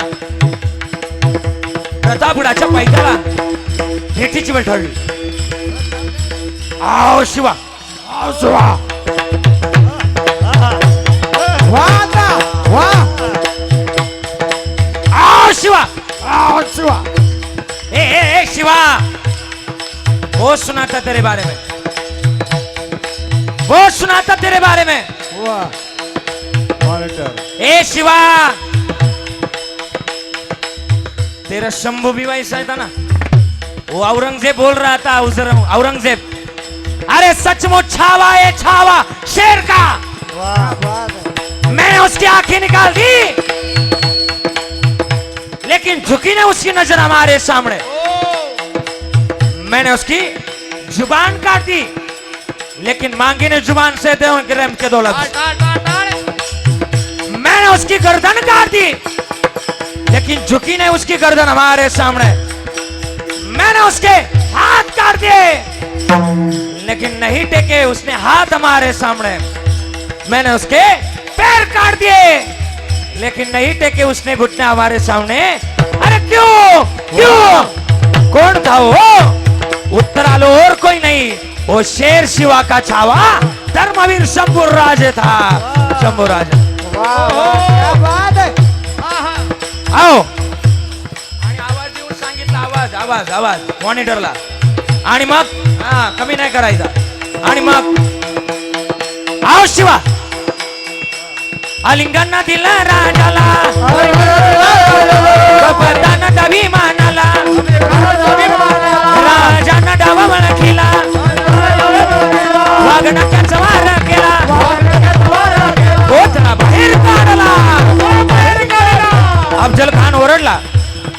प्रतापगडाच्या पायथ्याला भेटीची वेळ ठरली. आओ शिवा, आओ शिवा. आओ शिवा, आओ शिवा. ए शिवा, वो सुनाता तेरे बारे में, वो सुनाता तेरे बारे में. ए शिवा, तेरा शंभू भी वैसा था ना. वो औरंगजेब बोल रहा था. औरंगजेब, अरे सचमुच छावा है, छावा शेर का. मैंने उसकी आंखें निकाल दी, लेकिन झुकी ने उसकी नजर हमारे सामने. मैंने उसकी जुबान काट दी, लेकिन मांगी ने जुबान से दे उनके रहम के दौलत. मैंने उसकी गर्दन काट दी, लेकिन झुकी ने उसकी गर्दन हमारे सामने. मैंने उसके हाथ काट दिए, लेकिन नहीं टेके उसने हाथ हमारे सामने. मैंने उसके पैर काट दिए, लेकिन नहीं टेके उसने घुटने हमारे सामने. अरे क्यों क्यों? कौन था वो? उत्तर आलो और कोई नहीं, वो शेर शिवा का छावा धर्मवीर शंभुराज था. शंभुराज. क्या बात है. आओ आणि आवाज देऊन सांगितलं आवाज आवाज आवाज मॉनिटरला आणि मग हा कमी नाही करायचा आणि मग आओ शिवा आलिंगांना दिला राजाला कपटानं अभिमानाला राजानं डावा वळखीला वागणक्याचा वार केला कोथळा बाहेर काढला अफजल खान ओरडला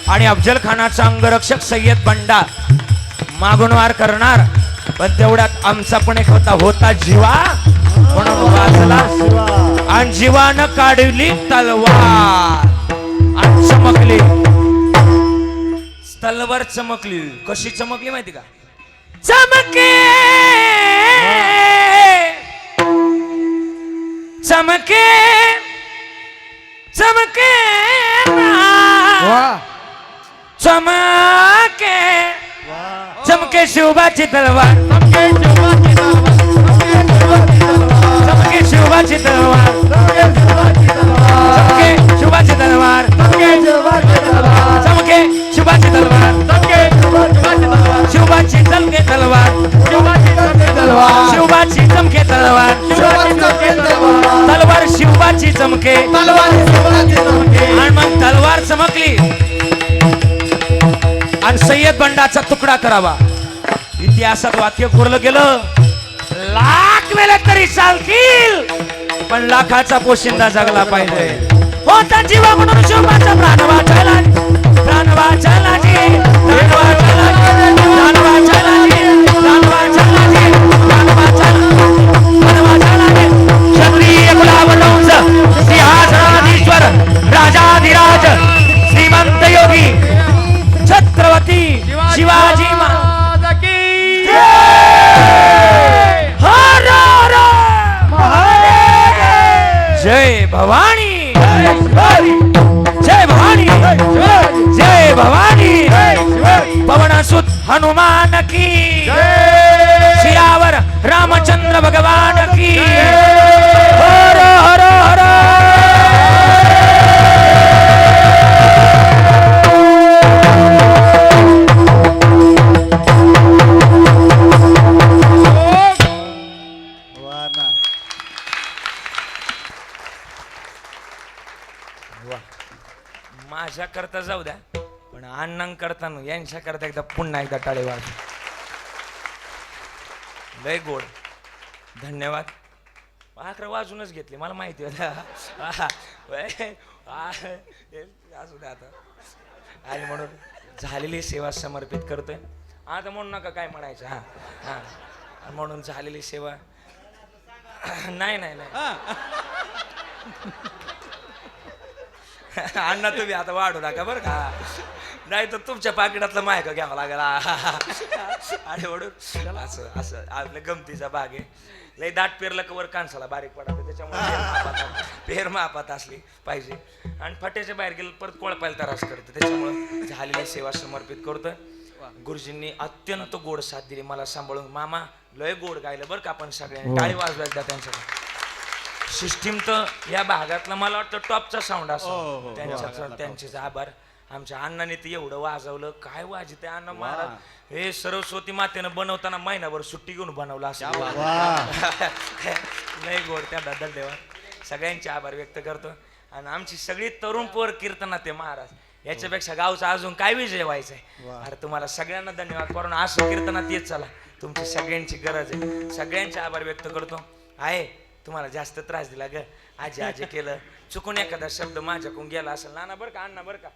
आणि अफजल खानाचा अंगरक्षक सय्यद बंडा मागून वार करणार पण तेवढ्यात आमचा पण एक होता जीवा म्हणून वाचला आणि जीवानं काढली तलवार आणि चमकली तलवार चमकली कशी चमकली माहिती का चमके चमके चमके चमके चमके शिवबाची तलवार चमके शिवबाची तलवार चमके शिवबाची तलवार चमके शिवबाची तलवार शिवबाची चमके तलवार शिवबाची चमके तलवार तलवार शिवबाची चमके आणि मग तलवार चमकली आणि सय्यद बंडाचा तुकडा करावा इतिहासात वाक्य कोरलं गेलं लाख वेळा तरी चालतील पण लाखाचा पोशिंदा जगला पाहिजे होता जीवा म्हणून शिवबाचा प्राण वाचायला प्राण वाचायला जी प्राण वाचायला प्राण वाचायला जी प्राण वाचायला जी प्राण वाचायला क्षत्रिय कुलावंश सिंहासनाधीश्वर राजाधिराज श्रीमंत योगी छत्रपती शिवाजी महाराज की हर हर जय भवानी जय भवानी जय भवानी पवनसुत हनुमान की सियावर रामचंद्र भगवान की हर हर हर माझ्या करता जाऊ द्या पण अण्णां करता यांच्या करता एकदा पुन्हा एकदा टाळे वाज लय गोड धन्यवाद आखर वाजूनच घेतले मला माहिती होतं असू द्या आता आणि म्हणून झालेली सेवा समर्पित करतोय आता म्हणू नका काय म्हणायचं हा हा म्हणून झालेली सेवा नाही नाही नाही अण्णा तुम्ही आता वाढू नका बरं का नाही तर तुमच्या पाकिटातलं मायक घ्यावं लागेल आणि म्हणून असं असं आपल्या गमतीचा भाग आहे लय दाट पेरलं कवर कांसाला बारीक पडत त्याच्यामुळे पेर मापात असली पाहिजे आणि फट्याच्या बाहेर गेलं परत कोळपायला त्रास करते त्याच्यामुळं झालेली सेवा समर्पित करतोय गुरुजींनी अत्यंत गोड साथ दिली मला सांभाळून मामा लय गोड गायलं बरं का आपण सगळ्यांनी टाळी वाजवायला त्यांच्याकडे सिस्टीम तर या भागातला मला वाटतं टॉपचा साऊंड असतो त्यांचे आभार आमच्या अण्णाने ते एवढं वाजवलं काय वाजते अण्णा महाराज हे सरस्वती मातेनं बनवताना महिनाभर सुट्टी घेऊन बनवलं असं नाही गोड त्या धन्यवाद सगळ्यांचे आभार व्यक्त करतो आणि आमची सगळी तरुण पोर कीर्तना ते महाराज याच्यापेक्षा गावचा अजून काय विजय व्हायचंय अरे तुम्हाला सगळ्यांना धन्यवाद करून असं कीर्तनात येत चला तुमची सगळ्यांची गरज आहे सगळ्यांचे आभार व्यक्त करतो आहे तुम्हाला जास्त त्रास दिला ग आजी आजी केलं चुकून एखादा शब्द माझ्याकडून गेला असेल नाना बरं का अण्णा बरं का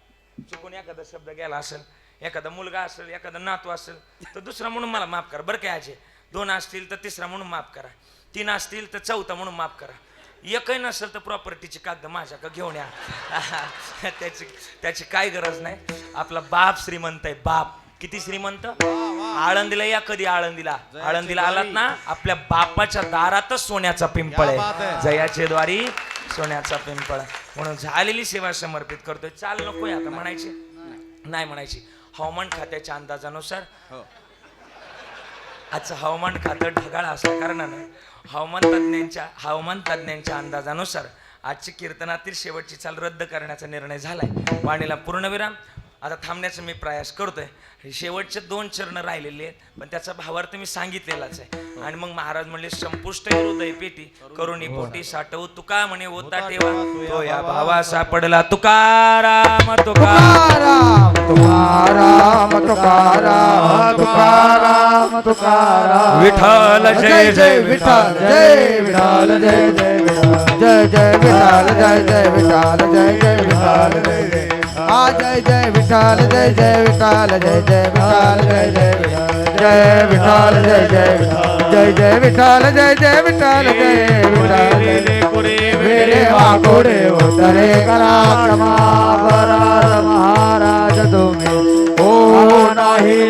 चुकून एखादा शब्द गेला असेल एखादा मुलगा असेल एखादा नातू असेल तर दुसरा म्हणून मला माफ करा बरं काय आजी 2 असतील तर तिसरा म्हणून माफ करा 3 असतील तर चौथा म्हणून माफ करा एकही नसेल तर प्रॉपर्टीची कागद माझ्याकडे घेऊन या त्याची काय गरज नाही आपला बाप श्रीमंत आहे बाप किती श्रीमंत आळंदीला या कधी आळंदीला आलात ना आपल्या बापाच्या दारातच सोन्याचा पिंपळ आहे जयाचे द्वारी सोन्याचा पिंपळ म्हणून झालेली सेवा समर्पित करतोय चाल नकोय आता म्हणायची नाही म्हणायची हवामान खात्याच्या अंदाजानुसार आजचं हवामान खातं ढगाळ असल्या कारणानं हवामान तज्ञांच्या अंदाजानुसार आजची कीर्तनातील शेवटची चाल रद्द करण्याचा निर्णय झालाय. वाणीला पूर्णविराम. आता थांबण्याचा मी प्रयास करतोय. हे शेवटचे 2 चरण राहिलेले आहेत, पण त्याचा भावार्थ मी सांगितलेलाच आहे. आणि मग महाराज म्हणले संपुष्ट हृदय पेटी करुणी पोटी साठवू तुका म्हणे होता ठेवा तो या भावा सापडला तुकाराम तुकाराम तुकाराम तुकाराम तुकाराम तुकाराम विठ्ठल जय जय विठ्ठल जय विठ्ठल जय जय विठ्ठल जय जय विठ्ठल जय जय विठ्ठल जय जय विठ्ठल जय जय आ जय जय विठ्ठल जय जय विठ्ठल जय जय विठ्ठल जय जय विठ्ठल जय जय विठ्ठल जय जय विठ्ठल जय विठ्ठल वेरे वाकोडे उतरे करा क्षमा करा महाराज तुम्ही ओ नाही